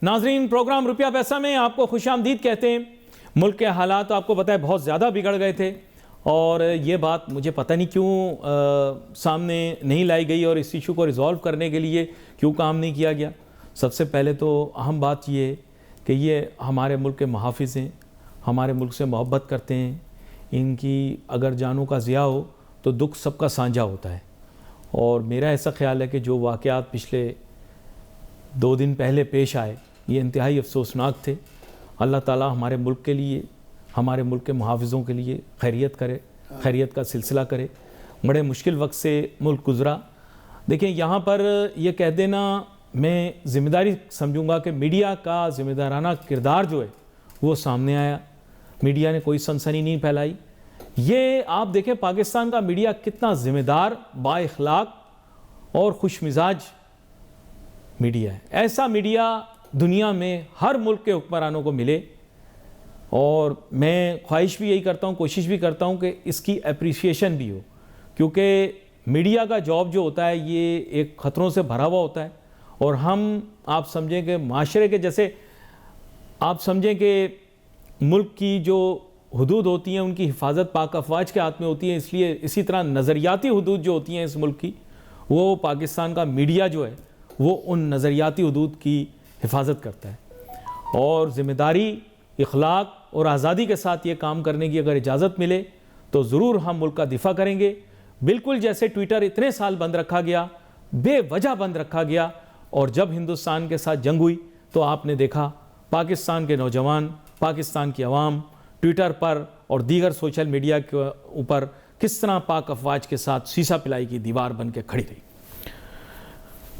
ناظرین، پروگرام روپیہ پیسہ میں آپ کو خوش آمدید کہتے ہیں۔ ملک کے حالات آپ کو پتہ ہے بہت زیادہ بگڑ گئے تھے، اور یہ بات مجھے پتہ نہیں کیوں سامنے نہیں لائی گئی، اور اس ایشو کو ریزالو کرنے کے لیے کیوں کام نہیں کیا گیا۔ سب سے پہلے تو اہم بات یہ ہے کہ یہ ہمارے ملک کے محافظ ہیں، ہمارے ملک سے محبت کرتے ہیں، ان کی اگر جانوں کا ضیاع ہو تو دکھ سب کا سانجھا ہوتا ہے۔ اور میرا ایسا خیال ہے کہ جو واقعات پچھلے 2 دن پہلے پیش آئے یہ انتہائی افسوسناک تھے۔ اللہ تعالیٰ ہمارے ملک کے لیے، ہمارے ملک کے محافظوں کے لیے خیریت کرے، خیریت کا سلسلہ کرے۔ بڑے مشکل وقت سے ملک گزرا۔ دیکھیں، یہاں پر یہ کہہ دینا میں ذمہ داری سمجھوں گا کہ میڈیا کا ذمہ دارانہ کردار جو ہے وہ سامنے آیا۔ میڈیا نے کوئی سنسنی نہیں پھیلائی۔ یہ آپ دیکھیں پاکستان کا میڈیا کتنا ذمہ دار، با اخلاق اور خوش مزاج میڈیا ہے۔ ایسا میڈیا دنیا میں ہر ملک کے حکمرانوں کو ملے، اور میں خواہش بھی یہی کرتا ہوں، کوشش بھی کرتا ہوں کہ اس کی اپریشیشن بھی ہو، کیونکہ میڈیا کا جاب جو ہوتا ہے یہ ایک خطروں سے بھرا ہوا ہوتا ہے، اور ہم آپ سمجھیں کہ معاشرے کے جیسے آپ سمجھیں کہ ملک کی جو حدود ہوتی ہیں ان کی حفاظت پاک افواج کے ہاتھ میں ہوتی ہے، اس لیے اسی طرح نظریاتی حدود جو ہوتی ہیں اس ملک کی، وہ پاکستان کا میڈیا جو ہے وہ ان نظریاتی حدود کی حفاظت کرتا ہے۔ اور ذمہ داری، اخلاق اور آزادی کے ساتھ یہ کام کرنے کی اگر اجازت ملے تو ضرور ہم ملک کا دفاع کریں گے۔ بالکل جیسے ٹویٹر اتنے سال بند رکھا گیا، بے وجہ بند رکھا گیا، اور جب ہندوستان کے ساتھ جنگ ہوئی تو آپ نے دیکھا پاکستان کے نوجوان، پاکستان کی عوام ٹویٹر پر اور دیگر سوشل میڈیا کے اوپر کس طرح پاک افواج کے ساتھ سیسا پلائی کی دیوار بن کے کھڑی رہی۔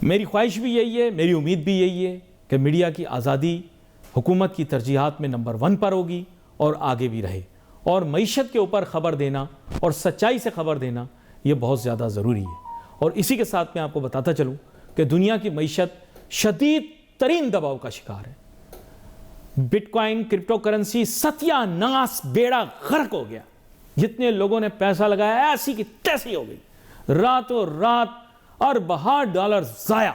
میری خواہش بھی یہی ہے، میری امید بھی یہی ہے کہ میڈیا کی آزادی حکومت کی ترجیحات میں نمبر 1 پر ہوگی اور آگے بھی رہے، اور معیشت کے اوپر خبر دینا اور سچائی سے خبر دینا یہ بہت زیادہ ضروری ہے۔ اور اسی کے ساتھ میں آپ کو بتاتا چلوں کہ دنیا کی معیشت شدید ترین دباؤ کا شکار ہے۔ بٹ کوائن، کرپٹو کرنسی ستیہ ناس، بیڑا غرق ہو گیا۔ جتنے لوگوں نے پیسہ لگایا ایسی کی تیسی ہو گئی، راتوں رات اربوں ڈالر ضائع۔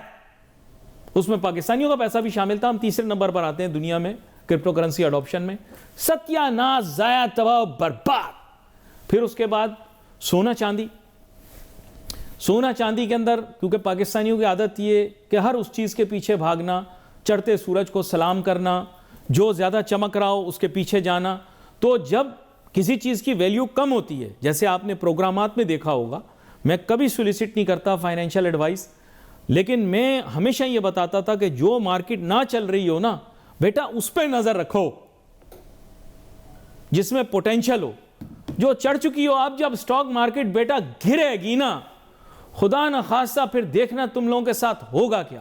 اس میں پاکستانیوں کا پیسہ بھی شامل تھا۔ ہم تیسرے نمبر پر آتے ہیں دنیا میں کرپٹو کرنسی اڈاپشن میں۔ ستیہ ناس، ضائع، تباہ، برباد۔ پھر اس کے بعد سونا چاندی کے اندر، کیونکہ پاکستانیوں کی عادت یہ کہ ہر اس چیز کے پیچھے بھاگنا، چڑھتے سورج کو سلام کرنا، جو زیادہ چمک رہا ہو اس کے پیچھے جانا۔ تو جب کسی چیز کی ویلیو کم ہوتی ہے، جیسے آپ نے پروگرامات میں دیکھا ہوگا، میں کبھی سولیسٹ نہیں کرتا فائنینشیل ایڈوائس، لیکن میں ہمیشہ یہ بتاتا تھا کہ جو مارکیٹ نہ چل رہی ہو نا بیٹا اس پہ نظر رکھو، جس میں پوٹینشل ہو۔ جو چڑھ چکی ہو، اب جب سٹاک مارکیٹ بیٹا گرے گی نا، خدا نہ خواستہ پھر دیکھنا تم لوگوں کے ساتھ ہوگا کیا۔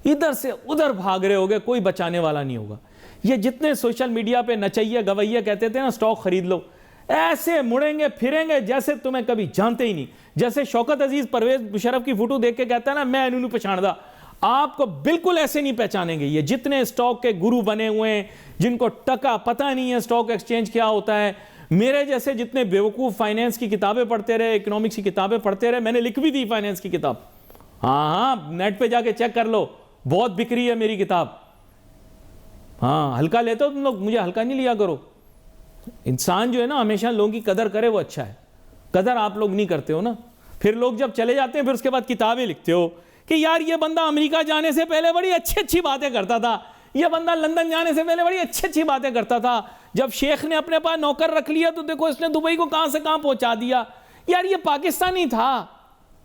ادھر سے ادھر بھاگ رہے ہوگے، کوئی بچانے والا نہیں ہوگا۔ یہ جتنے سوشل میڈیا پہ نچیے گویے کہتے تھے نا سٹاک خرید لو، ایسے مڑیں گے پھریں گے جیسے تمہیں کبھی جانتے ہی نہیں۔ جیسے شوکت عزیز پرویز مشرف کی فوٹو دیکھ کے کہتا ہے نا میں انہوں پہچاندہ، آپ کو بالکل ایسے نہیں پہچانیں گے۔ یہ جتنے سٹاک کے گرو بنے ہوئے ہیں، جن کو ٹکا پتہ نہیں ہے سٹاک ایکسچینج کیا ہوتا ہے، میرے جیسے جتنے بیوقوف فائنینس کی کتابیں پڑھتے رہے، اکنامکس کی کتابیں پڑھتے رہے، میں نے لکھ بھی دی فائنینس کی کتاب، ہاں نیٹ پہ جا کے چیک کر لو، بہت بکری ہے میری کتاب۔ ہاں ہلکا لیتے ہو تم لوگ، مجھے ہلکا نہیں لیا کرو۔ انسان جو ہے نا ہمیشہ لوگوں کی قدر کرے، وہ اچھا ہے۔ قدر آپ لوگ نہیں کرتے ہو نا، پھر لوگ جب چلے جاتے ہیں پھر اس کے بعد کتابیں لکھتے ہو کہ یار یہ بندہ امریکہ جانے سے پہلے بڑی اچھی باتیں کرتا تھا، یہ بندہ لندن جانے سے پہلے بڑی اچھی باتیں کرتا تھا، جب شیخ نے اپنے پاس نوکر رکھ لیا تو دیکھو اس نے دبئی کو کہاں سے کہاں پہنچا دیا۔ یار یہ پاکستانی تھا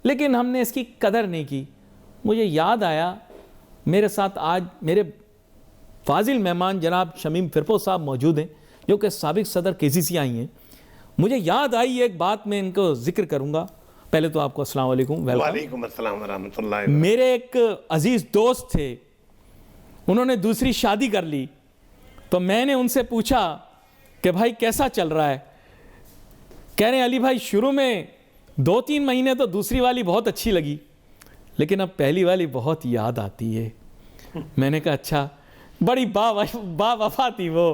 لیکن ہم نے اس کی قدر نہیں کی۔ مجھے یاد آیا، میرے ساتھ آج میرے فاضل مہمان جناب شمیم فرپو صاحب موجود ہیں جو کہ سابق صدر KCC آئی ہیں۔ مجھے یاد آئی ایک بات، میں ان کو ذکر کروں گا۔ پہلے تو آپ کو السلام علیکم۔ وعلیکم السلام ورحمۃ اللہ۔ میرے ایک عزیز دوست تھے، انہوں نے دوسری شادی کر لی، تو میں نے ان سے پوچھا کہ بھائی کیسا چل رہا ہے؟ کہہ رہے ہیں علی بھائی شروع میں 2-3 مہینے تو دوسری والی بہت اچھی لگی، لیکن اب پہلی والی بہت یاد آتی ہے۔ میں نے کہا اچھا، بڑی با وفا تھی وہ۔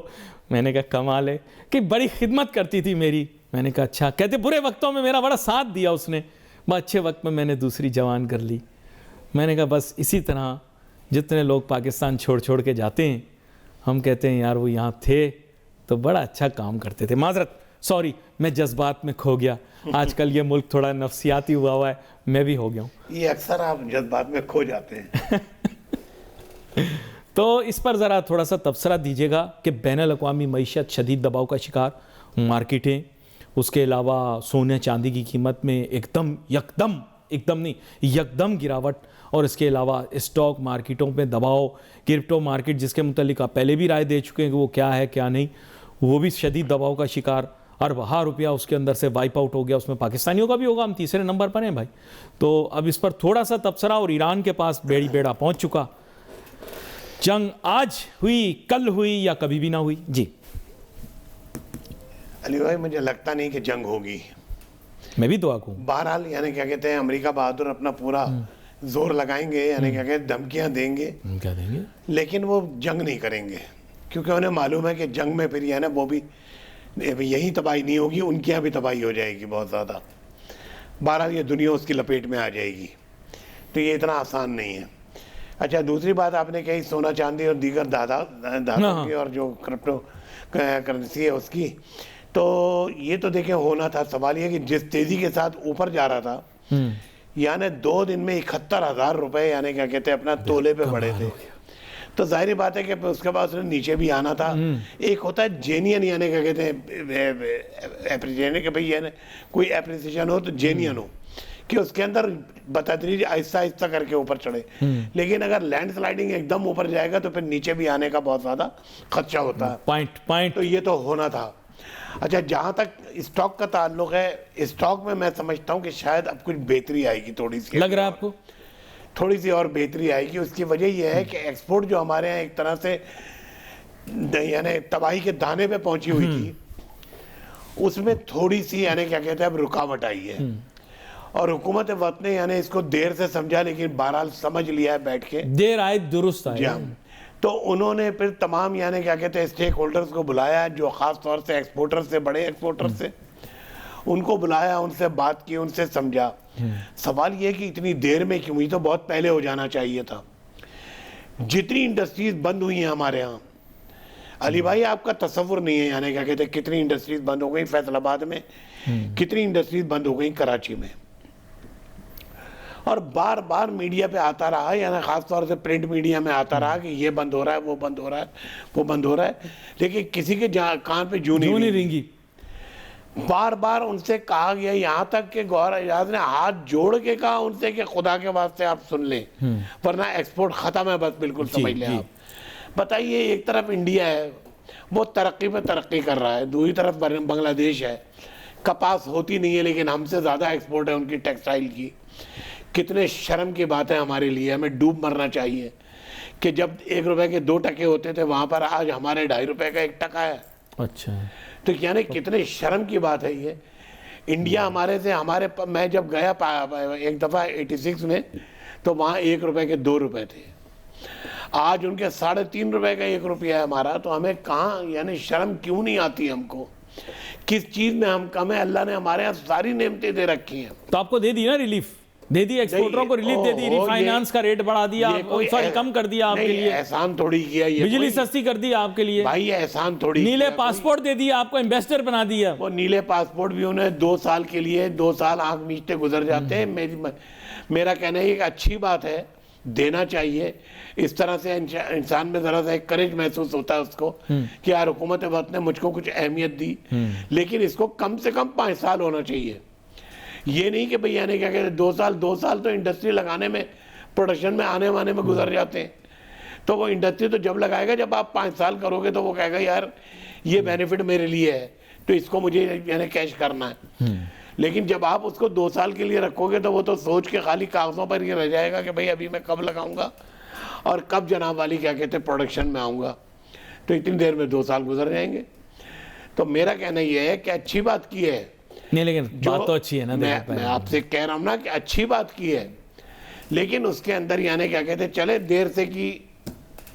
میں نے کہا کمال ہے کہ بڑی خدمت کرتی تھی میری۔ میں نے کہا اچھا، کہتے برے وقتوں میں میرا بڑا ساتھ دیا اس نے، بہت اچھے وقت میں میں نے دوسری جوان کر لی۔ میں نے کہا بس اسی طرح جتنے لوگ پاکستان چھوڑ کے جاتے ہیں ہم کہتے ہیں یار وہ یہاں تھے تو بڑا اچھا کام کرتے تھے. معذرت, سوری, میں جذبات میں کھو گیا. آج کل یہ ملک تھوڑا نفسیاتی ہوا ہے, میں بھی ہو گیا ہوں. یہ اکثر آپ جذبات میں کھو جاتے ہیں. تو اس پر ذرا تھوڑا سا تبصرہ دیجیے گا کہ بین الاقوامی معیشت شدید دباؤ کا شکار, مارکیٹیں, اس کے علاوہ سونے چاندی کی قیمت میں یکدم گراوٹ, اور اس کے علاوہ اسٹاک مارکیٹوں پہ دباؤ, کرپٹو مارکیٹ جس کے متعلق آپ پہلے بھی رائے دے چکے ہیں کہ وہ کیا ہے کیا نہیں, وہ بھی شدید دباؤ کا شکار. اربوں روپیہ اس کے اندر سے وائپ آؤٹ ہو گیا. اس میں پاکستانیوں کا بھی ہوگا, ہم تیسرے نمبر پر ہیں بھائی. تو اب اس پر تھوڑا سا تبصرہ. اور ایران کے پاس بیڑا پہنچ چکا. جنگ آج ہوئی, کل ہوئی, یا کبھی بھی نہ ہوئی؟ جی علی بھائی, مجھے لگتا نہیں کہ جنگ ہوگی. میں بھی دعا کروں. بہرحال یعنی کیا کہتے ہیں, امریکہ بہادر اپنا پورا زور لگائیں گے, یعنی کیا کہتے ہیں دھمکیاں دیں گے, کیا دیں گے, لیکن وہ جنگ نہیں کریں گے, کیونکہ انہیں معلوم ہے کہ جنگ میں پھر یہ نا وہ بھی یہی تباہی نہیں ہوگی, ان کے یہاں بھی تباہی ہو جائے گی بہت زیادہ. بہرحال یہ دنیا اس کی لپیٹ میں آ جائے گی. تو یہ اتنا آسان نہیں ہے. اچھا, دوسری بات آپ نے کہی سونا چاندی اور دیگر دھاتوں کی اور جو کرپٹو کرنسی ہے اس کی, تو یہ تو دیکھیں ہونا تھا. سوال یہ کہ جس تیزی کے ساتھ اوپر جا رہا تھا, یعنی 2 دن میں 71,000 روپے یعنی کیا کہتے ہیں اپنا تولے پہ بڑھے تھے, تو ظاہری بات ہے کہ اس کے بعد اس نے نیچے بھی آنا تھا. ایک ہوتا ہے جینین, یعنی کیا کہتے ہیں کہ بھئی یعنی کوئی اپریسیشن ہو تو جینین ہو, کہ اس کے اندر بتدریج آہستہ آہستہ کر کے اوپر چڑھے. لیکن اگر لینڈ سلائیڈنگ ایک دم اوپر جائے گا تو پھر نیچے بھی آنے کا بہت زیادہ خدشہ ہوتا ہے. پوائنٹ تو یہ تو ہونا تھا. اچھا, جہاں تک اسٹاک کا تعلق ہے, اسٹاک میں سمجھتا ہوں کہ شاید اب کچھ بہتری آئے گی. تھوڑی سی لگ رہا ہے آپ کو تھوڑی سی اور بہتری آئے گی. اس کی وجہ یہ ہے کہ ایکسپورٹ جو ہمارے ہاں ایک طرح سے یعنی تباہی کے دانے پہ پہنچی ہوئی تھی, اس میں تھوڑی سی یعنی کیا کہتے ہیں اب رکاوٹ آئی ہے. اور حکومت وقت نے یعنی اس کو دیر سے سمجھا, لیکن بہرحال سمجھ لیا ہے بیٹھ کے. دیر آئے درست آئے. تو انہوں نے پھر تمام یعنی کیا کہتے ہیں اسٹیک ہولڈرز کو بلایا, جو خاص طور سے ایکسپورٹر سے, بڑے ایکسپورٹر سے, ان کو بلایا, ان سے بات کی, ان سے سمجھا. سوال یہ کہ اتنی دیر میں کیوں ہوئی, تو بہت پہلے ہو جانا چاہیے تھا. جتنی انڈسٹریز بند ہوئی ہیں ہمارے ہاں, علی بھائی آپ کا تصور نہیں ہے یعنی کیا کہتے ہیں کتنی انڈسٹریز بند ہو گئی فیصل آباد میں, کتنی انڈسٹریز بند ہو گئی کراچی میں. اور بار بار میڈیا پہ آتا رہا, یعنی خاص طور سے پرنٹ میڈیا میں آتا رہا کہ یہ بند ہو رہا ہے, وہ بند ہو رہا ہے, وہ بند ہو رہا ہے, لیکن کسی کے کان پہ جو نہیں رینگی. بار بار ان سے کہا گیا, یہاں تک کہ گوہر اعجاز نے ہاتھ جوڑ کے کہا ان سے کہ خدا کے واسطے آپ سن لیں, ورنہ ایکسپورٹ ختم ہے, بس بالکل سمجھ لیں آپ. بتائیے, ایک طرف انڈیا ہے وہ ترقی پہ ترقی کر رہا ہے, دوسری طرف بنگلہ دیش ہے, کپاس ہوتی نہیں ہے لیکن ہم سے زیادہ ایکسپورٹ ہے ان کی ٹیکسٹائل کی. کتنے شرم کی بات ہے ہمارے لیے, ہمیں ڈوب مرنا چاہیے کہ جب 1 روپے کے 2 ٹکے ہوتے تھے, وہاں پر آج ہمارے 2.5 روپے کا 1 ٹکا ہے. اچھا, تو یعنی کتنے شرم کی بات ہے یہ. انڈیا ہمارے سے, میں جب گیا ایک دفعہ 86 میں, تو وہاں 1 روپے کے 2 روپے تھے, آج ان کے 3.5 روپے کا 1 روپیہ ہے ہمارا. تو ہمیں کہاں یعنی شرم کیوں نہیں آتی ہم کو, کس چیز میں ہم کم ہے؟ اللہ نے ہمارے یہاں ساری نعمتیں دے رکھی ہیں. تو آپ کو دے دی نا ریلیف, دے دی ایکسپورٹروں کو ریلیف دے دی, ریفائنانس کا ریٹ بڑھا دیا, سوری کم کر دیا آپ کے لیے, احسان تھوڑی کیا, یہ بجلی سستی کر دی آپ کے لیے بھائی, احسان تھوڑی, نیلے پاسپورٹ دے دیا آپ کو, امبیسڈر بنا دیا. وہ نیلے پاسپورٹ بھی انہیں 2 سال کے لیے, 2 سال آنکھ میچتے گزر جاتے ہیں. میرا کہنا ہے کہ اچھی بات ہے, دینا چاہیے. اس طرح سے انسان میں ذرا سا ایک کریج محسوس ہوتا ہے اس کو کہ یار حکومت وقت نے مجھ کو کچھ اہمیت دی, لیکن اس کو کم سے کم 5 سال ہونا چاہیے. یہ نہیں کہ بھئی یعنی کیا کہتے ہیں 2 سال تو انڈسٹری لگانے میں, پروڈکشن میں آنے وانے میں گزر جاتے ہیں. تو وہ انڈسٹری تو جب لگائے گا جب آپ 5 سال کرو گے, تو وہ کہے گا یار یہ بینیفٹ میرے لیے ہے, تو اس کو مجھے یعنی کیش کرنا ہے. لیکن جب آپ اس کو 2 سال کے لیے رکھو گے, تو وہ تو سوچ کے خالی کاغذوں پر یہ رہ جائے گا کہ بھئی ابھی میں کب لگاؤں گا اور کب جناب والی کیا کہتے ہیں پروڈکشن میں آؤں گا. تو اتنی دیر میں 2 سال گزر جائیں گے. تو میرا کہنا یہ ہے کہ اچھی بات کی ہے, نہیں لیکن بات تو اچھی ہے نا, میں آپ سے کہہ رہا ہوں نا کہ اچھی بات کی ہے, لیکن اس کے اندر یعنی کیا کہتے ہیں چلے دیر سے کی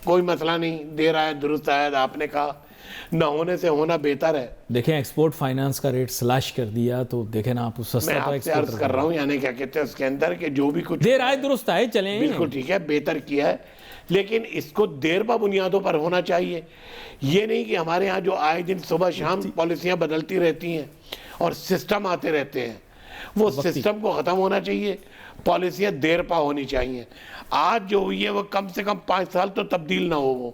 کوئی مسئلہ نہیں, دیر آئے درست آئے, آپ نے کہا نہ ہونے سے ہونا بہتر ہے. دیکھیں ایکسپورٹ فائنانس کا ریٹ سلاش کر دیا, تو دیکھیں نا آپ سستا میں آپ سے عرض کر رہا ہوں یعنی کیا کہتے ہیں اس کے اندر کہ جو بھی کچھ دیر آئے درست آئے, چلیں بالکل ٹھیک ہے, بہتر کیا ہے, لیکن اس کو دیر پا بنیادوں پر ہونا چاہیے. یہ نہیں کہ ہمارے ہاں جو آئے دن صبح شام پالیسیاں بدلتی رہتی ہیں اور سسٹم آتے رہتے ہیں. وہ سسٹم کو ختم ہونا چاہیے, پالیسیاں دیر پا ہونی چاہیے. آج جو ہوئی ہے وہ کم سے کم 5 سال تو تبدیل نہ ہو, وہ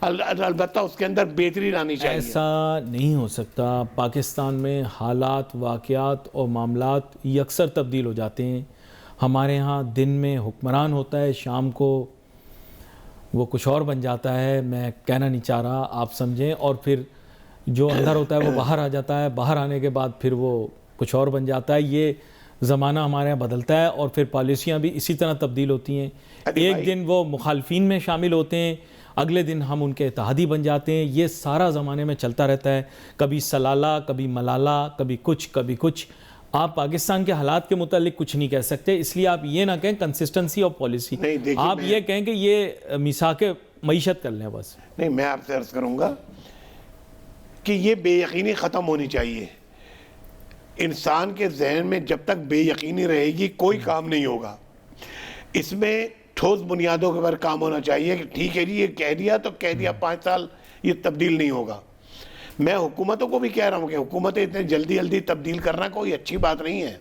البتہ اس کے اندر بہتری لانی چاہیے. ایسا نہیں ہو سکتا. پاکستان میں حالات, واقعات اور معاملات یکسر تبدیل ہو جاتے ہیں. ہمارے ہاں دن میں حکمران ہوتا ہے, شام کو وہ کچھ اور بن جاتا ہے. میں کہنا نہیں چاہ رہا, آپ سمجھیں. اور پھر جو اندر ہوتا ہے وہ باہر آ جاتا ہے, باہر آنے کے بعد پھر وہ کچھ اور بن جاتا ہے. یہ زمانہ ہمارے یہاں بدلتا ہے اور پھر پالیسیاں بھی اسی طرح تبدیل ہوتی ہیں. ایک دن وہ مخالفین میں شامل ہوتے ہیں, اگلے دن ہم ان کے اتحادی بن جاتے ہیں. یہ سارا زمانے میں چلتا رہتا ہے, کبھی سلالہ, کبھی ملالہ, کبھی کچھ. آپ پاکستان کے حالات کے متعلق کچھ نہیں کہہ سکتے, اس لیے آپ یہ نہ کہیں کنسسٹنسی اور پالیسی, آپ یہ کہیں کہ یہ میثاق معیشت کر لیں بس. نہیں, میں آپ سے عرض کروں گا کہ یہ بے یقینی ختم ہونی چاہیے. انسان کے ذہن میں جب تک بے یقینی رہے گی کوئی کام نہیں ہوگا. اس میں ٹھوس بنیادوں کے پر کام ہونا چاہیے کہ ٹھیک ہے جی یہ کہہ دیا تو کہہ دیا, 5 سال یہ تبدیل نہیں ہوگا. میں حکومتوں کو بھی کہہ رہا ہوں کہ حکومتیں اتنے جلدی تبدیل کرنا کوئی اچھی بات نہیں ہے.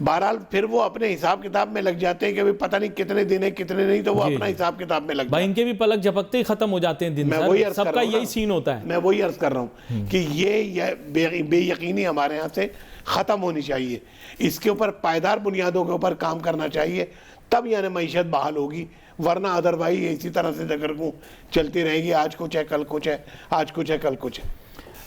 بہرحال پھر وہ اپنے حساب کتاب میں لگ جاتے ہیں کہ پتہ نہیں کتنے دن ہے کتنے نہیں, تو وہ اپنا حساب کتاب میں لگ جاتے ہیں. ان کے بھی پلک جھپکتے ہی ختم ہو جاتے ہیں دن, سب کا یہی سین ہوتا ہے. میں وہی عرض کر رہا ہوں کہ یہ بے یقینی ہمارے ہاں سے ختم ہونی چاہیے. اس کے اوپر پائیدار بنیادوں کے اوپر کام کرنا چاہیے, تب یعنی معیشت بحال ہوگی. ورنہ ادروائز اسی طرح سے دگرگوں چلتی رہے گی, آج کچھ ہے کل کچھ ہے, آج کچھ ہے کل کچھ ہے.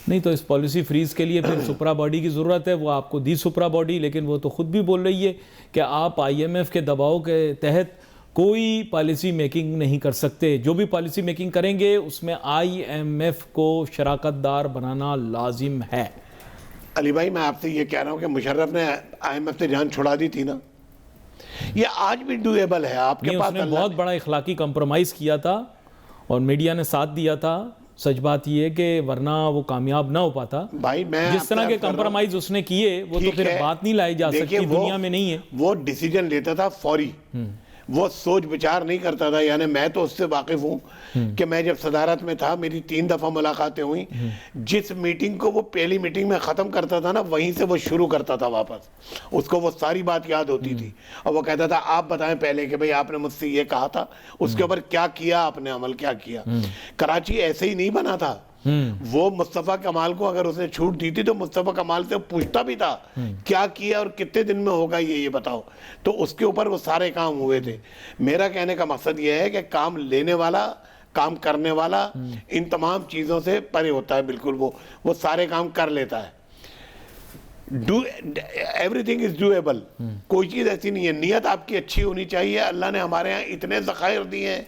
نہیں تو اس پالیسی فریز کے لیے پھر سپرا باڈی کی ضرورت ہے. وہ آپ کو دی سپرا باڈی, لیکن وہ تو خود بھی بول رہی ہے کہ آپ IMF کے دباؤ کے تحت کوئی پالیسی میکنگ نہیں کر سکتے. جو بھی پالیسی میکنگ کریں گے اس میں IMF کو شراکت دار بنانا لازم ہے. علی بھائی, میں آپ سے یہ کہہ رہا ہوں کہ مشرف نے IMF سے جان چھڑا دی تھی نا, یہ آج بھی ڈویبل ہے آپ کے پاس. اس نے بہت بڑا اخلاقی کمپرومائز کیا تھا اور میڈیا نے ساتھ دیا تھا. سچ بات یہ ہے کہ ورنہ وہ کامیاب نہ ہو پاتا. بھائی میں جس طرح کے کمپرومائز اس نے کیے وہ تو پھر بات نہیں لائی جا سکتی, دنیا میں نہیں ہے. وہ ڈیسیجن لیتا تھا فوری, وہ سوچ بچار نہیں کرتا تھا. یعنی میں تو اس سے واقف ہوں کہ میں جب صدارت میں تھا میری 3 دفعہ ملاقاتیں ہوئیں. جس میٹنگ کو وہ پہلی میٹنگ میں ختم کرتا تھا نا, وہیں سے وہ شروع کرتا تھا واپس. اس کو وہ ساری بات یاد ہوتی تھی اور وہ کہتا تھا آپ بتائیں پہلے کہ بھئی آپ نے مجھ سے یہ کہا تھا, اس کے اوپر کیا کیا آپ نے, عمل کیا کیا. کراچی ایسے ہی نہیں بنا تھا. وہ مصطفیٰ کمال کو اگر اس نے چھوٹ دی تھی تو مصطفیٰ کمال سے پوچھتا بھی تھا کیا کیا اور کتنے دن میں ہوگا یہ بتاؤ. تو اس کے اوپر وہ سارے کام ہوئے تھے. میرا کہنے کا مقصد یہ ہے کہ کام لینے والا, کام کرنے والا ان تمام چیزوں سے پرے ہوتا ہے. بالکل وہ سارے کام کر لیتا ہے. Every thing is doable. کوئی چیز ایسی نہیں ہے. نیت آپ کی اچھی ہونی چاہیے. اللہ نے ہمارے ہاں اتنے ذخائر دیے ہیں,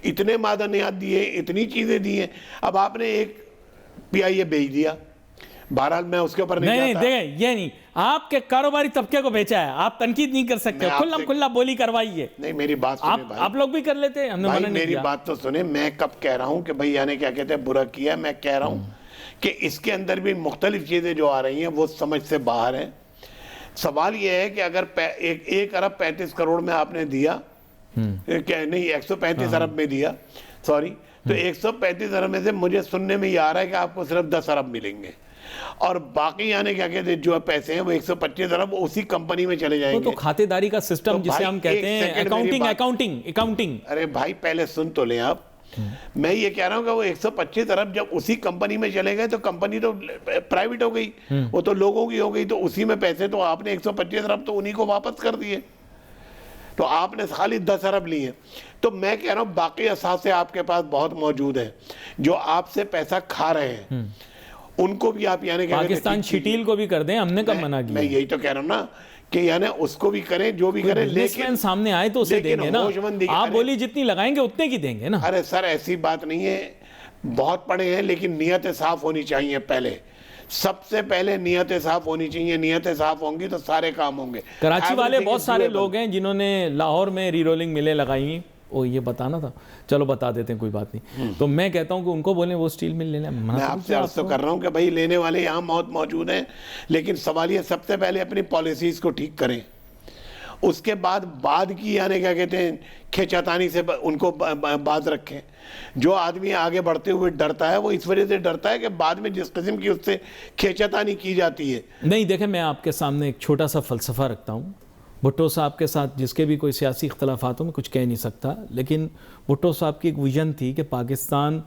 اتنے معدنیات دیے, اتنی چیزیں دی ہیں. اب آپ نے ایک PIA بیچ دیا. بہرحال میں اس کے اوپر نہیں دیکھیں, یہ نہیں, آپ کے کاروباری طبقے کو بیچا ہے, آپ تنقید نہیں کر سکتے. کھلا بولی کروائیے. نہیں, میری بات سنیں بھائی, آپ لوگ بھی کر لیتے ہیں, بھائی میری بات تو سنیں. میں کب کہہ رہا ہوں کہ بھئی یعنی کیا کہتے ہیں برا کیا. میں کہہ رہا ہوں کہ اس کے اندر بھی مختلف چیزیں جو آ رہی ہیں وہ سمجھ سے باہر ہیں. سوال یہ ہے کہ اگر 1 ارب 35 کروڑ میں آپ نے دیا, نہیں 135 ارب میں دیا, سوری, تو 135 ارب میں سے مجھے سننے میں یہ آ رہا ہے کہ آپ کو صرف 10 ارب ملیں گے, اور باقی یعنی کیا کہتے ہیں جو پیسے ہیں وہ 125 ارب اسی کمپنی میں چلے جائیں گے. تو کھاتے داری کا سسٹم جسے ہم کہتے ہیں اکاؤنٹنگ. ارے بھائی پہلے سن تو لیں آپ. میں یہ کہہ رہا ہوں کہ وہ 125 ارب جب اسی کمپنی میں چلے گئے تو کمپنی تو پرائیویٹ ہو گئی, وہ تو لوگوں کی ہو گئی, تو اسی میں پیسے تو آپ نے 125 ارب تو انہی کو واپس کر دیے, تو آپ نے خالی 10 ارب لیے. تو میں کہہ رہا ہوں باقی اثاثے آپ کے پاس بہت موجود ہیں جو آپ سے پیسہ کھا رہے ہیں, ان کو بھی آپ یعنی پاکستان شٹیل کو بھی کر دیں, ہم نے کب منع کیا. میں یہی تو کہہ رہا ہوں نا کہ یعنی اس کو بھی کریں, جو بھی کریں, لیکن سامنے آئے تو اسے دیں گے نا. آپ بولی جتنی لگائیں گے اتنے کی دیں گے نا. ارے سر ایسی بات نہیں ہے, بہت پڑے ہیں لیکن نیتیں صاف ہونی چاہیے. پہلے سب سے پہلے نیتیں صاف ہونی چاہیے. نیتیں صاف ہوں گی تو سارے کام ہوں گے. کراچی والے بہت سارے لوگ ہیں جنہوں نے لاہور میں ری رولنگ ملیں لگائی ہیں, وہ یہ بتانا تھا, چلو بتا دیتے ہیں, کوئی بات نہیں. تو میں کہتا ہوں کہ ان کو بولیں وہ سٹیل مل لینا. میں آپ سے عرض تو کر رہا ہوں کہ بھائی لینے والے یہاں بہت موجود ہیں, لیکن سوال یہ سب سے پہلے اپنی پالیسیز کو ٹھیک کریں, اس کے بعد کی یعنی کیا کہتے ہیں کھینچاتانی سے ان کو باز رکھیں. جو آدمی آگے بڑھتے ہوئے ڈرتا ہے وہ اس وجہ سے ڈرتا ہے کہ بعد میں جس قسم کی اس سے کھینچاتانی کی جاتی ہے. نہیں دیکھیں، میں آپ کے سامنے ایک چھوٹا سا فلسفہ رکھتا ہوں. بھٹو صاحب کے ساتھ جس کے بھی کوئی سیاسی اختلافات ہوں میں کچھ کہہ نہیں سکتا، لیکن بھٹو صاحب کی ایک ویژن تھی کہ پاکستان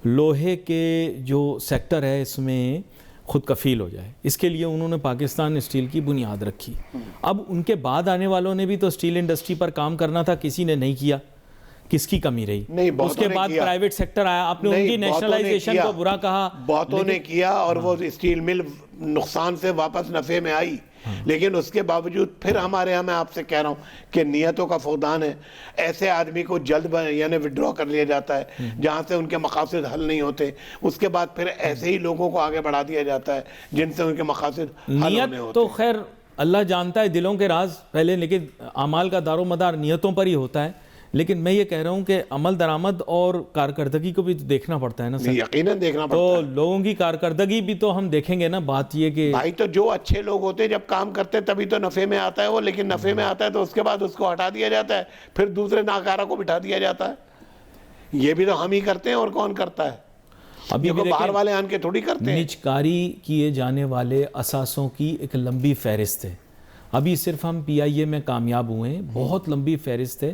لوہے کے جو سیکٹر ہے اس میں خود کفیل ہو جائے. اس کے لیے انہوں نے پاکستان اسٹیل کی بنیاد رکھی. اب ان کے بعد آنے والوں نے بھی تو اسٹیل انڈسٹری پر کام کرنا تھا، کسی نے نہیں کیا. کس کی کمی رہی؟ اس کے بعد پرائیویٹ سیکٹر آیا، آپ نے ان کی نیشنلائزیشن کو برا کہا. بہتوں نے کیا اور وہ اسٹیل مل نقصان سے واپس نفع میں آئی، لیکن اس کے باوجود پھر ہمارے ہاں میں آپ سے کہہ رہا ہوں کہ نیتوں کا فقدان ہے. ایسے آدمی کو جلد یعنی وڈرا کر لیا جاتا ہے جہاں سے ان کے مقاصد حل نہیں ہوتے. اس کے بعد پھر ایسے ہی لوگوں کو آگے بڑھا دیا جاتا ہے جن سے ان کے مقاصد حل ہونے ہوتے. تو خیر اللہ جانتا ہے دلوں کے راز پہلے، لیکن اعمال کا دار و مدار نیتوں پر ہی ہوتا ہے. لیکن میں یہ کہہ رہا ہوں کہ عمل درآمد اور کارکردگی کو بھی دیکھنا پڑتا ہے نا سر. یقیناً دیکھنا پڑتا ہے. تو لوگوں کی کارکردگی بھی تو ہم دیکھیں گے نا. بات یہ کہ بھائی تو جو اچھے لوگ ہوتے ہیں جب کام کرتے ہیں تبھی تو نفع میں آتا ہے وہ، لیکن نفع میں آتا ہے تو اس کے بعد اس کو ہٹا دیا جاتا ہے، پھر دوسرے ناکارہ کو بٹھا دیا جاتا ہے. یہ بھی تو ہم ہی کرتے ہیں اور کون کرتا ہے؟ ابھی بھی باہر والے آن کے تھوڑی کرتے ہیں. نجکاری کیے جانے والے اثاثوں کی ایک لمبی فہرست ہے. ابھی صرف ہم PIA میں کامیاب ہوئے ہیں، بہت لمبی فہرست ہے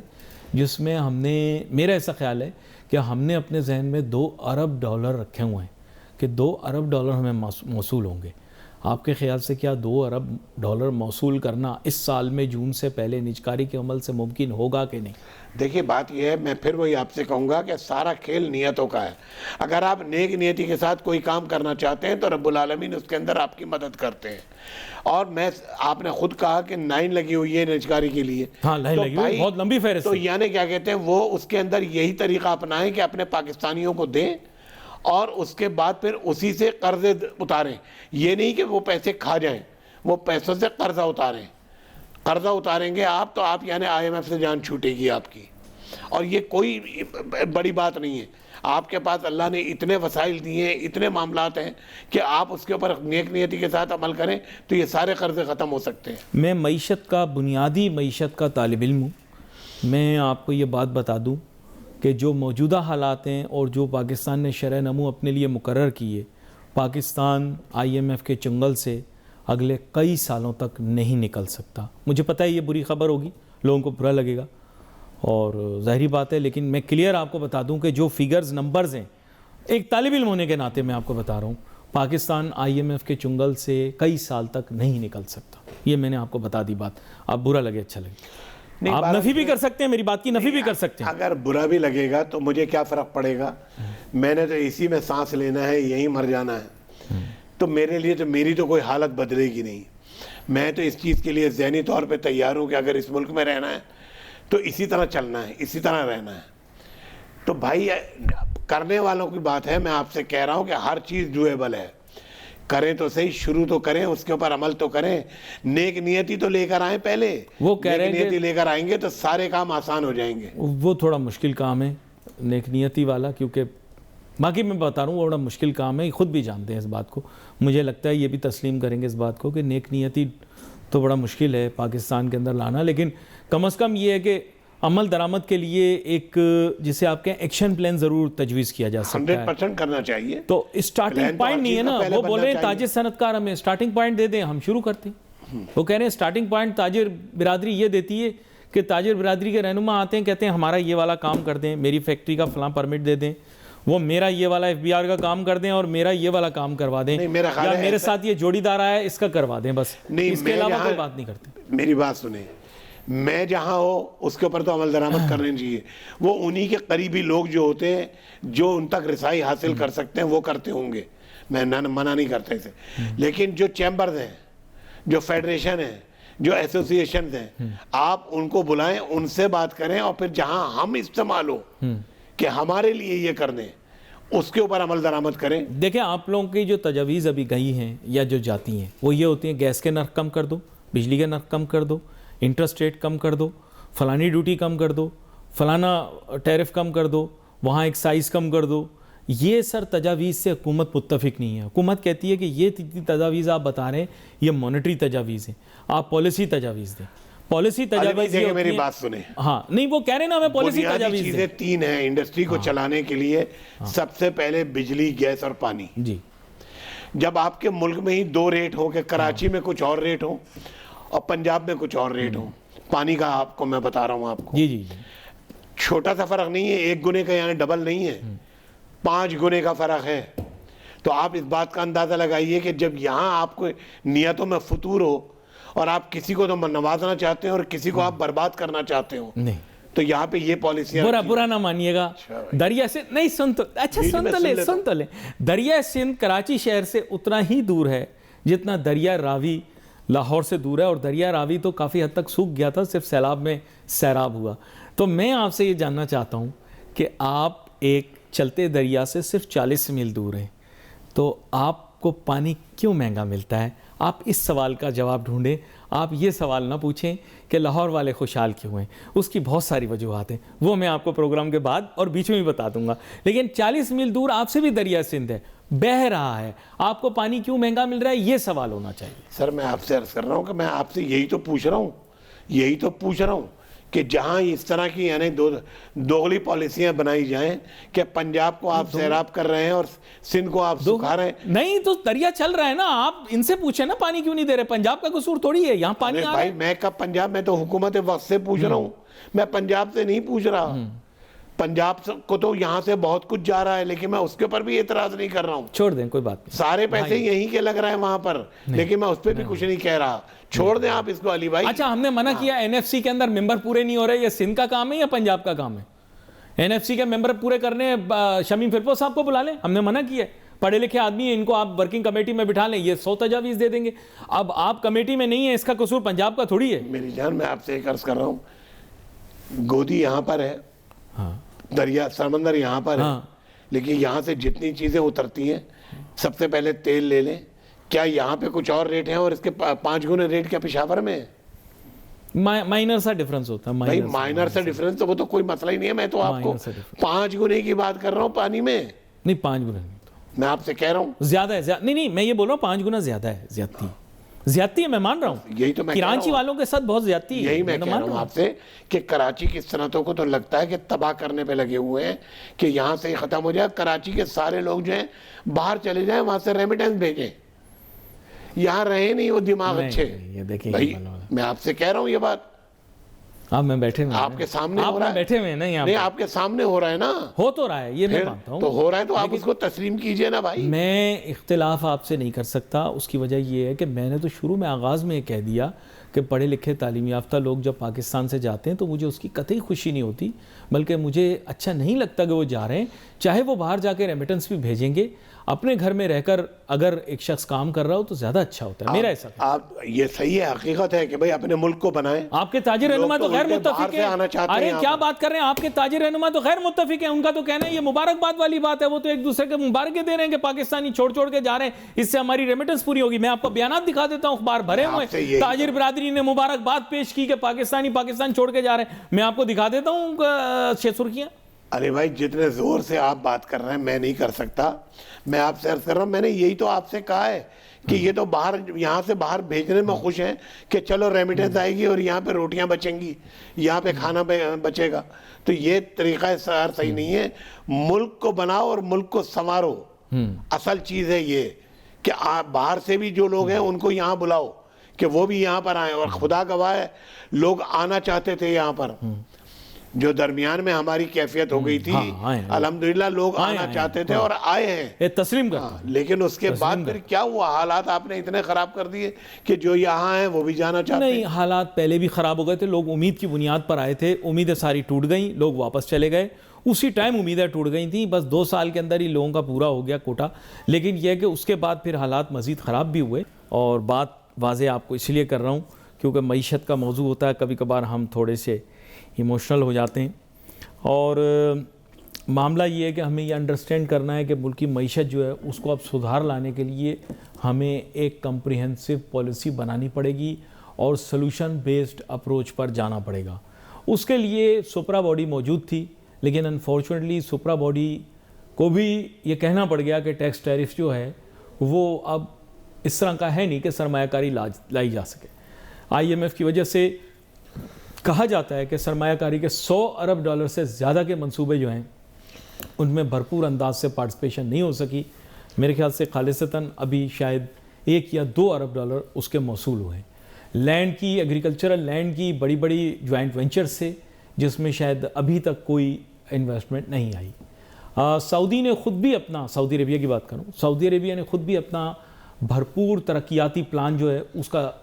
جس میں ہم نے، میرا ایسا خیال ہے کہ ہم نے اپنے ذہن میں $2 ارب رکھے ہوئے ہیں کہ $2 ارب ہمیں موصول ہوں گے. آپ کے خیال سے کیا $2 ارب موصول کرنا اس سال میں جون سے پہلے نجکاری کے عمل سے ممکن ہوگا کہ نہیں؟ دیکھیے بات یہ ہے، میں پھر وہی آپ سے کہوں گا کہ سارا کھیل نیتوں کا ہے. اگر آپ نیک نیتی کے ساتھ کوئی کام کرنا چاہتے ہیں تو رب العالمین اس کے اندر آپ کی مدد کرتے ہیں. اور آپ نے خود کہا کہ 9 لگی ہوئی ہے نجکاری کے لیے. ہاں 9 لگی ہوئی، بہت لمبی فہرست. تو یعنی کیا کہتے ہیں وہ اس کے اندر یہی طریقہ اپنائیں کہ اپنے پاکستانیوں کو دیں اور اس کے بعد پھر اسی سے قرضے اتاریں. یہ نہیں کہ وہ پیسے کھا جائیں، وہ پیسوں سے قرضہ اتاریں. قرضہ اتاریں گے آپ تو آپ یعنی IMF سے جان چھوٹے گی آپ کی. اور یہ کوئی بڑی بات نہیں ہے. آپ کے پاس اللہ نے اتنے وسائل دیے ہیں، اتنے معاملات ہیں کہ آپ اس کے اوپر نیک نیتی کے ساتھ عمل کریں تو یہ سارے قرضے ختم ہو سکتے ہیں. میں معیشت کا بنیادی معیشت کا طالب علم ہوں. میں آپ کو یہ بات بتا دوں کہ جو موجودہ حالات ہیں اور جو پاکستان نے شرح نمو اپنے لیے مقرر کیے، پاکستان IMF کے چنگل سے اگلے کئی سالوں تک نہیں نکل سکتا. مجھے پتہ ہے یہ بری خبر ہوگی، لوگوں کو برا لگے گا اور ظاہری بات ہے، لیکن میں کلیئر آپ کو بتا دوں کہ جو فیگرز نمبرز ہیں، ایک طالب علم ہونے کے ناطے میں آپ کو بتا رہا ہوں، پاکستان IMF کے چنگل سے کئی سال تک نہیں نکل سکتا. یہ میں نے آپ کو بتا دی بات. آپ برا لگے اچھا لگے، آپ نفی بھی کر سکتے ہیں، میری بات کی نفی بھی کر سکتے ہیں. اگر برا بھی لگے گا تو مجھے کیا فرق پڑے گا؟ میں نے تو اسی میں سانس لینا ہے، یہیں مر جانا ہے. تو میرے لیے تو میری تو کوئی حالت بدلے گی نہیں. میں تو اس چیز کے لیے ذہنی طور پہ تیار ہوں کہ اگر اس ملک میں رہنا ہے تو اسی طرح چلنا ہے، اسی طرح رہنا ہے. تو بھائی کرنے والوں کی بات ہے. میں آپ سے کہہ رہا ہوں کہ ہر چیز ڈویبل ہے. کریں تو صحیح، شروع تو کریں، اس کے اوپر عمل تو کریں. نیک نیتی تو لے کر آئیں پہلے. وہ کہہ رہے ہیں نیک نیتی لے کر آئیں گے تو سارے کام آسان ہو جائیں گے. وہ تھوڑا مشکل کام ہے نیک نیتی والا، کیونکہ باقی میں بتا رہا ہوں وہ بڑا مشکل کام ہے. خود بھی جانتے ہیں اس بات کو. مجھے لگتا ہے یہ بھی تسلیم کریں گے اس بات کو کہ نیک نیتی تو بڑا مشکل ہے پاکستان کے اندر لانا. لیکن کم از کم یہ ہے کہ عمل درآمد کے لیے ایک جسے آپ کہیں ایکشن پلان ضرور تجویز کیا جا سکتا ہے. 100% کرنا چاہیے. تو اسٹارٹنگ پوائنٹ نہیں ہے نا. وہ بول رہے ہیں تاجر صنعت کار ہمیں اسٹارٹنگ پوائنٹ دے دیں، ہم شروع کرتے ہیں. وہ کہہ رہے ہیں اسٹارٹنگ پوائنٹ تاجر برادری یہ دیتی ہے کہ تاجر برادری کے رہنما آتے ہیں، کہتے ہیں ہمارا یہ والا کام کر دیں، میری فیکٹری کا فلاں پرمٹ دے دیں، وہ میرا یہ والا FBR کا کام کر دیں اور میرا یہ والا کام کروا دیں، یا میرے ساتھ یہ جوڑی دار آیا ہے اس کا کروا دیں. بس اس کے علاوہ کوئی بات نہیں کرتے. میری بات سنیں، میں جہاں ہو اس کے اوپر تو عمل درآمد کرنے چاہیے. وہ انہی کے قریبی لوگ جو ہوتے ہیں جو ان تک رسائی حاصل کر سکتے ہیں وہ کرتے ہوں گے. میں منع نہیں کرتا اسے. لیکن جو چیمبرز ہیں، جو فیڈریشن ہیں، جو ایسوسیشنز ہیں، آپ ان کو بلائیں، ان سے بات کریں اور پھر جہاں ہم استعمال ہو کہ ہمارے لیے یہ کر دیں اس کے اوپر عمل درآمد کریں. دیکھیں آپ لوگوں کی جو تجاویز ابھی گئی ہیں یا جو جاتی ہیں وہ یہ ہوتی ہیں گیس کے نرخ کم کر دو، بجلی کے نرخ کم کر دو، انٹرسٹ ریٹ کم کر دو، فلانی ڈیوٹی کم کر دو، فلانا ٹیرف کم کر دو، وہاں ایکسائز کم کر دو. یہ سر تجاویز سے حکومت متفق نہیں ہے. حکومت کہتی ہے کہ یہ تجاویز آپ بتا رہے ہیں یہ مانیٹری تجاویز ہیں، آپ پالیسی تجاویز دیں. پالیسی تجاویز دیکھیں میری بات سنیں. ہاں نہیں وہ کہہ رہے نا ہمیں پالیسی بنیادی تجاویز چیزیں 3 ہیں انڈسٹری کو چلانے کے لیے. سب سے پہلے بجلی, گیس اور پانی. جی جب آپ کے ملک میں ہی 2 ریٹ ہو کہ کراچی میں کچھ اور ریٹ ہو اور پنجاب میں کچھ اور ریٹ ہو, پانی کا آپ کو میں بتا رہا ہوں آپ کو, جی جی چھوٹا سا فرق نہیں ہے, 1 گنے کا یعنی ڈبل نہیں ہے, 5 گنے کا فرق ہے. تو آپ اس بات کا اندازہ لگائیے کہ جب یہاں آپ کو نیتوں میں فطور ہو اور آپ کسی کو تو نوازنا چاہتے ہیں اور کسی کو آپ برباد کرنا چاہتے ہو, نہیں تو یہاں پہ یہ پالیسیاں برا نہ مانیے گا. دریا سے نہیں سن تو لے دریا سندھ کراچی شہر سے اتنا ہی دور ہے جتنا دریا راوی لاہور سے دور ہے, اور دریا راوی تو کافی حد تک سوکھ گیا تھا, صرف سیلاب میں سیراب ہوا. تو میں آپ سے یہ جاننا چاہتا ہوں کہ آپ ایک چلتے دریا سے صرف 40 میل دور ہیں, تو آپ کو پانی کیوں مہنگا ملتا ہے؟ آپ اس سوال کا جواب ڈھونڈیں. آپ یہ سوال نہ پوچھیں کہ لاہور والے خوشحال کیوں ہیں, اس کی بہت ساری وجوہات ہیں, وہ میں آپ کو پروگرام کے بعد اور بیچ میں بھی بتا دوں گا. لیکن 40 میل دور آپ سے بھی دریا سندھ ہے, بہہ رہا ہے, آپ کو پانی کیوں مہنگا مل رہا ہے, یہ سوال ہونا چاہیے. سر میں آپ سے عرض کر رہا ہوں کہ میں آپ سے یہی تو پوچھ رہا ہوں کہ جہاں اس طرح کی یعنی دوغلی پالیسیاں بنائی جائیں کہ پنجاب کو آپ سیراب کر رہے ہیں اور سندھ کو آپ سکھا رہے ہیں. نہیں تو دریا چل رہا ہے نا, آپ ان سے پوچھیں نا پانی کیوں نہیں دے رہے. پنجاب کا قصور تھوڑی ہے, یہاں پانی آ رہا ہے. بھائی میں کب پنجاب, میں تو حکومت وقت سے پوچھ رہا ہوں, میں پنجاب سے نہیں پوچھ رہا. پنجاب کو تو یہاں سے بہت کچھ جا رہا ہے, لیکن میں اس کے اوپر بھی اعتراض نہیں کر رہا ہوں. چھوڑ دیں, کوئی بات نہیں. سارے پیسے یہیں کے لگ رہے ہیں وہاں پر, لیکن میں اس پہ بھی کچھ نہیں کہہ رہا. چھوڑ دیں آپ اس کو علی بھائی. اچھا, ہم نے منع کیا NFC کے اندر ممبر پورے نہیں ہو رہے, یہ سندھ کا کام ہے یا پنجاب کا کام ہے؟ NFC کے ممبر پورے کرنے شمیم فرپو صاحب کو بلا لیں, ہم نے منع کیا ہے. پڑھے لکھے آدمی ہیں, ان کو آپ ورکنگ کمیٹی میں بٹھا لیں, یہ 100 تجاویز دے دیں گے. اب آپ کمیٹی میں نہیں ہیں, اس کا قصور پنجاب کا تھوڑی ہے. میری جان میں آپ سے ایک عرض کر رہا ہوں, گودی یہاں پر ہے, دریا سمندر یہاں پر ہے, لیکن یہاں سے جتنی چیزیں اترتی ہیں, سب سے پہلے تیل لے لیں, کیا یہاں پہ کچھ اور ریٹ ہیں اور اس کے 5 گنے ریٹ کیا پشاور میں ہے؟ مائنر سا ڈیفرنس ہوتا ہے. بھائی مائنر سا ڈیفرنس تو وہ تو کوئی مسئلہ ہی نہیں ہے. میں تو آپ کو 5 گنے کی بات کر رہا ہوں پانی میں. نہیں 5 گنا نہیں, میں آپ سے کہہ رہا ہوں زیادہ ہے. نہیں میں یہ بول رہا ہوں 5 گنا زیادہ ہے. زیادتی ہے, میں مان رہا ہوں. یہی تو میں کراچی والوں کے ساتھ بہت زیادتی ہے. یہی میں کہہ رہا ہوں آپ سے کہ کراچی کی صنعتوں کو تو لگتا ہے کہ تباہ کرنے پہ لگے ہوئے ہیں کہ یہاں سے ہی ختم ہو جائے. کراچی کے سارے لوگ جو ہیں باہر چلے جائیں, وہاں سے ریمیٹنس بھیجیں, یہاں رہے نہیں وہ دماغ اچھے. بھائی میں آپ سے کہہ رہا ہوں یہ بات, آپ میں بیٹھے ہوئے, آپ کے سامنے ہو رہا ہے. بیٹھے ہوئے نہیں, آپ کے سامنے ہو رہا ہے نا, ہو تو رہا ہے, یہ میں مانتا ہوں. تو ہو رہا ہے تو آپ اس کو تسلیم کیجئے نا بھائی. میں اختلاف آپ سے نہیں کر سکتا. اس کی وجہ یہ ہے کہ میں نے تو شروع میں آغاز میں یہ کہہ دیا کہ پڑھے لکھے تعلیم یافتہ لوگ جب پاکستان سے جاتے ہیں تو مجھے اس کی قطعی خوشی نہیں ہوتی, بلکہ مجھے اچھا نہیں لگتا کہ وہ جا رہے ہیں. چاہے وہ باہر جا کے ریمیٹنس بھی بھیجیں گے, اپنے گھر میں رہ کر اگر ایک شخص کام کر رہا ہو تو زیادہ اچھا ہوتا ہے. میرا ایسا ہے. آپ یہ صحیح ہے, حقیقت ہے کہ بھائی اپنے ملک کو بنائیں. آپ کے تاجر رہنما تو غیر متفق ہیں. ارے کیا بات کر رہے ہیں, آپ کے تاجر رہنما تو غیر متفق ہیں. ان کا تو کہنا ہے یہ مبارکباد والی بات ہے, وہ تو ایک دوسرے کے مبارکیں دے رہے ہیں کہ پاکستانی چھوڑ کے جا رہے ہیں, اس سے ہماری ریمیٹنس پوری ہوگی. میں آپ کو بیانات دکھا دیتا ہوں, اخبار بھرے ہوئے, تاجر برادری نے مبارکباد پیش کی کہ پاکستان چھوڑ کے جا رہے ہیں. میں آپ کو دکھا دیتا ہوں سرخیاں. ارے بھائی جتنے زور سے آپ بات کر رہے ہیں میں نہیں کر سکتا. میں آپ سے عرض کر رہا ہوں, میں نے یہی تو آپ سے کہا ہے کہ یہ تو باہر یہاں سے باہر بھیجنے میں خوش ہیں کہ چلو ریمیٹنس آئے گی اور یہاں پہ روٹیاں بچیں گی, یہاں پہ کھانا بچے گا. تو یہ طریقہ صحیح نہیں ہے. ملک کو بناؤ اور ملک کو سنوارو. اصل چیز ہے یہ کہ باہر سے بھی جو لوگ ہیں ان کو یہاں بلاؤ کہ وہ بھی یہاں پر آئیں. اور خدا گواہ ہے لوگ آنا چاہتے تھے یہاں پر, جو درمیان میں ہماری کیفیت ہو گئی تھی, الحمدللہ لوگ آنا چاہتے تھے اور آئے ہیں, تسلیم کرتا. لیکن اس کے بعد پھر کیا ہوا, حالات آپ نے اتنے خراب کر دیے کہ جو یہاں ہیں وہ بھی جانا چاہتے ہیں. نہیں, حالات پہلے بھی خراب ہو گئے تھے. لوگ امید کی بنیاد پر آئے تھے, امیدیں ساری ٹوٹ گئیں, لوگ واپس چلے گئے. اسی ٹائم امیدیں ٹوٹ گئی تھیں, بس 2 سال کے اندر ہی لوگوں کا پورا ہو گیا کوٹا. لیکن یہ کہ اس کے بعد پھر حالات مزید خراب بھی ہوئے. اور بات واضح آپ کو اس لیے کر رہا ہوں کیونکہ معیشت کا موضوع ہوتا ہے, کبھی کبھار ہم تھوڑے سے ایموشنل ہو جاتے ہیں. اور معاملہ یہ ہے کہ ہمیں یہ انڈرسٹینڈ کرنا ہے کہ ملک کی معیشت جو ہے اس کو اب سدھار لانے کے لیے ہمیں ایک کمپریہنسو پالیسی بنانی پڑے گی اور سلوشن بیسڈ اپروچ پر جانا پڑے گا. اس کے لیے سپرا باڈی موجود تھی, لیکن انفارچونیٹلی سپرا باڈی کو بھی یہ کہنا پڑ گیا کہ ٹیکس ٹیرف جو ہے وہ اب اس طرح کا ہے نہیں کہ سرمایہ کاری لائی جا سکے. IMF کی وجہ سے کہا جاتا ہے کہ سرمایہ کاری کے $100 ارب سے زیادہ کے منصوبے جو ہیں ان میں بھرپور انداز سے پارٹیسپیشن نہیں ہو سکی. میرے خیال سے خالصتاً ابھی شاید $1 یا $2 ارب اس کے موصول ہوئے ہیں. لینڈ کی، ایگریکلچرل لینڈ کی بڑی بڑی جوائنٹ وینچر سے، جس میں شاید ابھی تک کوئی انویسٹمنٹ نہیں آئی. سعودی نے خود بھی اپنا، سعودی عربیہ کی بات کروں، سعودی عربیہ نے خود بھی اپنا بھرپور ترقیاتی پلان جو ہے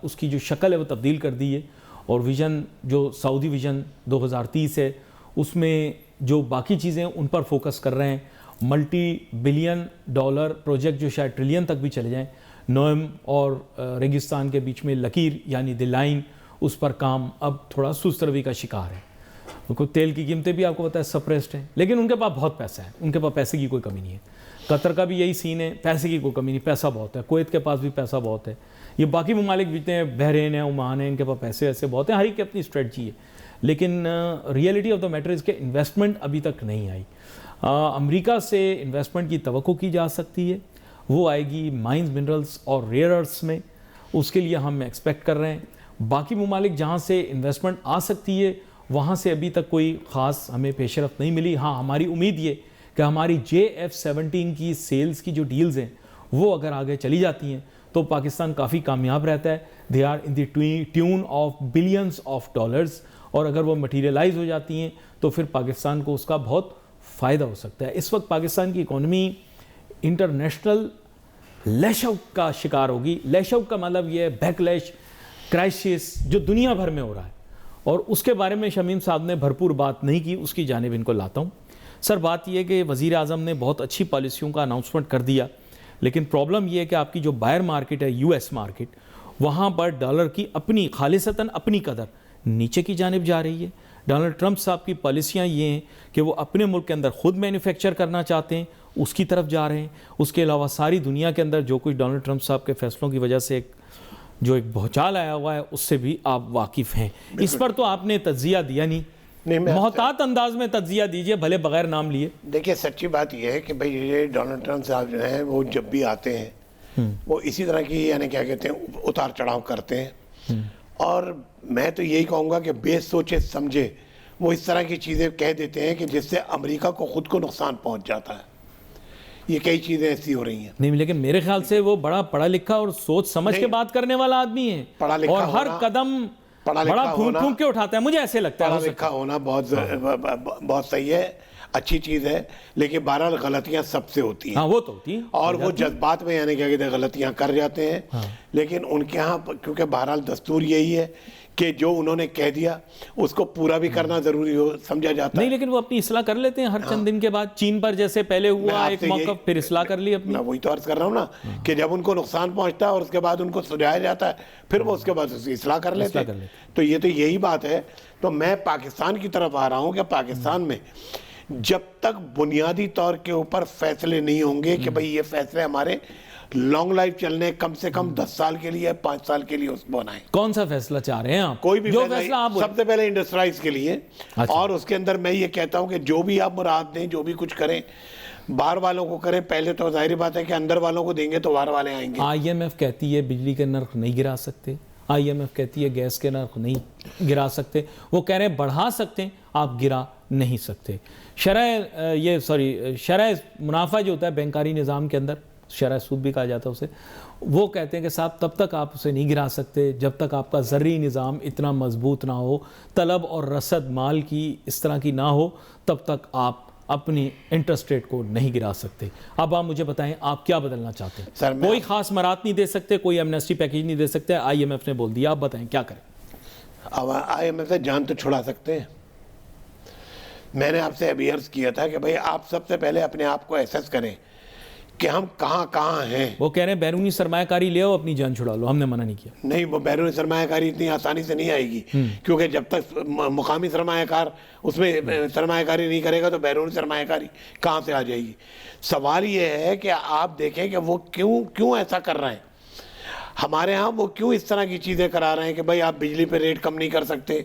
اس کی جو شکل ہے وہ تبدیل کر دی ہے. اور ویژن جو سعودی ویژن 2030 ہے اس میں جو باقی چیزیں ان پر فوکس کر رہے ہیں. $multi-billion پروجیکٹ جو شاید ٹریلین تک بھی چلے جائیں. نوئم اور ریگستان کے بیچ میں لکیر یعنی دی لائن، اس پر کام اب تھوڑا سست روی کا شکار ہے. تیل کی قیمتیں بھی آپ کو پتہ ہے سپریسڈ ہیں، لیکن ان کے پاس بہت پیسہ ہے، ان کے پاس پیسے کی کوئی کمی نہیں ہے. قطر کا بھی یہی سین ہے، پیسے کی کوئی کمی نہیں، پیسہ بہت ہے. کویت کے پاس بھی پیسہ بہت ہے. یہ باقی ممالک بھی ہیں، بحرین ہے، عمان ہے، ان کے پاس پیسے ایسے بہت ہیں. ہر ایک کی اپنی اسٹریٹجی ہے، لیکن ریئلٹی آف دا میٹر اس کے انویسٹمنٹ ابھی تک نہیں آئی. امریکہ سے انویسٹمنٹ کی توقع کی جا سکتی ہے، وہ آئے گی مائنز، منرلز اور ریئر ارتھس میں. اس کے لیے ہم ایکسپیکٹ کر رہے ہیں. باقی ممالک جہاں سے انویسٹمنٹ آ سکتی ہے وہاں سے ابھی تک کوئی خاص ہمیں پیش رفت نہیں ملی. ہاں، ہماری امید یہ کہ ہماری JF-17 کی سیلز کی جو ڈیلز ہیں وہ اگر آگے چلی جاتی ہیں تو پاکستان کافی کامیاب رہتا ہے. They are in the tune of billions of dollars, اور اگر وہ مٹیریلائز ہو جاتی ہیں تو پھر پاکستان کو اس کا بہت فائدہ ہو سکتا ہے. اس وقت پاکستان کی اکانومی انٹرنیشنل لیش آؤٹ کا شکار ہوگی. لیش آؤٹ کا مطلب یہ ہے بیک لیش کرائسس جو دنیا بھر میں ہو رہا ہے، اور اس کے بارے میں شمیم صاحب نے بھرپور بات نہیں کی. اس کی جانب ان کو لاتا ہوں. سر، بات یہ کہ وزیر اعظم نے بہت اچھی پالیسیوں کا اناؤنسمنٹ کر دیا، لیکن پرابلم یہ ہے کہ آپ کی جو بائر مارکیٹ ہے، US مارکیٹ، وہاں پر ڈالر کی اپنی خالصتاً اپنی قدر نیچے کی جانب جا رہی ہے. ڈونلڈ ٹرمپ صاحب کی پالیسیاں یہ ہیں کہ وہ اپنے ملک کے اندر خود مینوفیکچر کرنا چاہتے ہیں، اس کی طرف جا رہے ہیں. اس کے علاوہ ساری دنیا کے اندر جو کچھ ڈونلڈ ٹرمپ صاحب کے فیصلوں کی وجہ سے جو ایک بھوچال آیا ہوا ہے اس سے بھی آپ واقف ہیں. اس پر تو آپ نے تجزیہ دیا نہیں، محتاط انداز میں تجزیہ دیجئے بھلے بغیر نام لیے. دیکھیے، سچی بات یہ ہے کہ بھئی یہ ڈونلڈ ٹرمپ صاحب جو ہیں وہ جب بھی آتے ہیں وہ اسی طرح کی یعنی کیا کہتے ہیں اتار چڑھاؤ کرتے ہیں. اور میں تو یہی کہوں گا کہ بے سوچے سمجھے وہ اس طرح کی چیزیں کہہ دیتے ہیں کہ جس سے امریکہ کو خود کو نقصان پہنچ جاتا ہے. یہ کئی چیزیں ایسی ہو رہی ہیں. نہیں، لیکن میرے خیال سے وہ بڑا پڑھا لکھا اور سوچ سمجھ کے بات کرنے والا آدمی ہے، اور ہر قدم بڑا پھونک کے اٹھاتا ہے. مجھے ایسے لگتا ہے پڑھا لکھا ہونا بہت صحیح ہے، اچھی چیز ہے، لیکن بہرحال غلطیاں سب سے ہوتی ہیں. ہاں، وہ تو ہوتی ہیں، اور وہ جذبات میں یعنی کیا کہتے ہیں غلطیاں کر جاتے ہیں. لیکن ان کے ہاں کیونکہ بہرحال دستور یہی ہے کہ جو انہوں نے کہہ دیا اس کو پورا بھی کرنا ضروری ہو سمجھا جاتا ہے. نہیں، لیکن وہ اپنی اصلاح کر لیتے ہیں ہر چند دن کے بعد. چین پر جیسے پہلے ہوا ایک موقف، پھر اصلاح کر لی اپنی. میں وہی تو عرض کر رہا ہوں نا کہ جب ان کو نقصان پہنچتا ہے اور اس کے بعد ان کو سجایا جاتا ہے پھر وہ اس کے بعد اصلاح کر لیتے ہیں. تو یہ تو یہی بات ہے. تو میں پاکستان کی طرف آ رہا ہوں کہ پاکستان میں جب تک بنیادی طور کے اوپر فیصلے نہیں ہوں گے کہ بھئی یہ فیصلے ہمارے لانگ لائف چلنے کم سے کم 10 سال کے لیے 5 سال کے لیے اس کو بنائیں. کون سا فیصلہ چاہ رہے ہیں آپ؟ کوئی بھی فیصلہ آپ سب سے پہلے انڈسٹرائز کے لیے. اور اس کے اندر میں یہ کہتا ہوں کہ جو بھی آپ مراد دیں، جو بھی کچھ کریں، باہر والوں کو کریں. پہلے تو ظاہری بات ہے کہ اندر والوں کو دیں گے تو باہر والے آئیں گے. IMF کہتی ہے بجلی کے نرخ نہیں گرا سکتے، IMF کہتی ہے گیس کے نرخ نہیں گرا سکتے. وہ کہہ رہے ہیں بڑھا سکتے ہیں، آپ گرا نہیں سکتے. شرح منافع جو ہوتا ہے بینکاری نظام کے اندر، شرح سود بھی کہا جاتا ہے اسے، وہ کہتے ہیں کہ صاحب تب تک آپ اسے نہیں گرا سکتے جب تک آپ کا زرعی نظام اتنا مضبوط نہ ہو، طلب اور رسد مال کی اس طرح کی نہ ہو، تب تک آپ اپنی انٹرسٹ ریٹ کو نہیں گرا سکتے. اب آپ مجھے بتائیں آپ کیا بدلنا چاہتے ہیں؟ کوئی خاص مرات نہیں دے سکتے، کوئی ایمنسٹی پیکیج نہیں دے سکتے. IMF نے بول دیا، آپ بتائیں کیا کریں؟ اب IMF سے جان تو چھڑا سکتے ہیں. میں نے آپ سے ابھی عرض کیا تھا کہ بھئی آپ سب سے پہلے اپنے آپ کو ایسیس کریں کہ ہم کہاں ہیں. وہ کہہ رہے ہیں بیرونی سرمایہ کاری لے آؤ اپنی جان چھڑا لو. ہم نے منع نہیں کیا. نہیں، وہ بیرونی سرمایہ کاری اتنی آسانی سے نہیں آئے گی، کیونکہ جب تک مقامی سرمایہ کار اس میں سرمایہ کاری نہیں کرے گا تو بیرونی سرمایہ کاری کہاں سے آ جائے گی. سوال یہ ہے کہ آپ دیکھیں کہ وہ کیوں ایسا کر رہے ہیں. ہمارے ہاں وہ کیوں اس طرح کی چیزیں کرا رہے ہیں کہ بھائی آپ بجلی پہ ریٹ کم نہیں کر سکتے،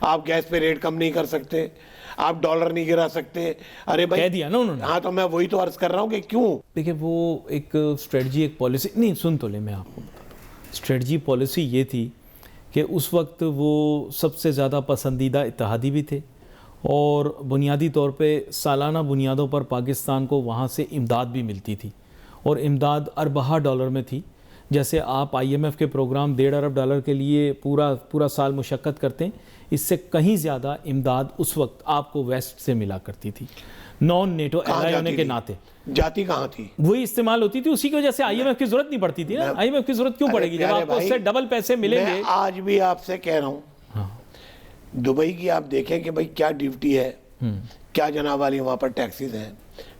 آپ گیس پہ ریٹ کم نہیں کر سکتے، آپ ڈالر نہیں گرا سکتے. ارے بھائی کہہ دیا نا انہوں نے. ہاں، تو میں وہی تو عرض کر رہا ہوں کہ کیوں. دیکھیں وہ ایک اسٹریٹجی، ایک پالیسی نہیں، سن تو لیں میں آپ کو بتاتا ہوں. اسٹریٹجی پالیسی یہ تھی کہ اس وقت وہ سب سے زیادہ پسندیدہ اتحادی بھی تھے اور بنیادی طور پہ سالانہ بنیادوں پر پاکستان کو وہاں سے امداد بھی ملتی تھی اور امداد اربہ ڈالر میں تھی. جیسے آپ آئی ایم ایف کے پروگرام $1.5 ارب کے لیے پورا سال مشقت کرتے ہیں, اس سے کہیں زیادہ امداد اس وقت آپ کو ویسٹ سے ملا کرتی تھی, نان نیٹو ایلائی ہونے کے ناطے. جاتی کہاں تھی؟ وہی استعمال ہوتی تھی, اسی کی وجہ سے آئی ایم ایف کی ضرورت نہیں پڑتی تھی نا. آئی ایم ایف کی ضرورت کیوں پڑے گی جب آپ کو اس سے ڈبل پیسے ملیں گے؟ میں آج بھی آپ سے کہہ رہا ہوں, دبئی کی آپ دیکھیں کہ بھئی کیا ڈیوٹی ہے, کیا جناب والی وہاں پر ٹیکسیز ہیں,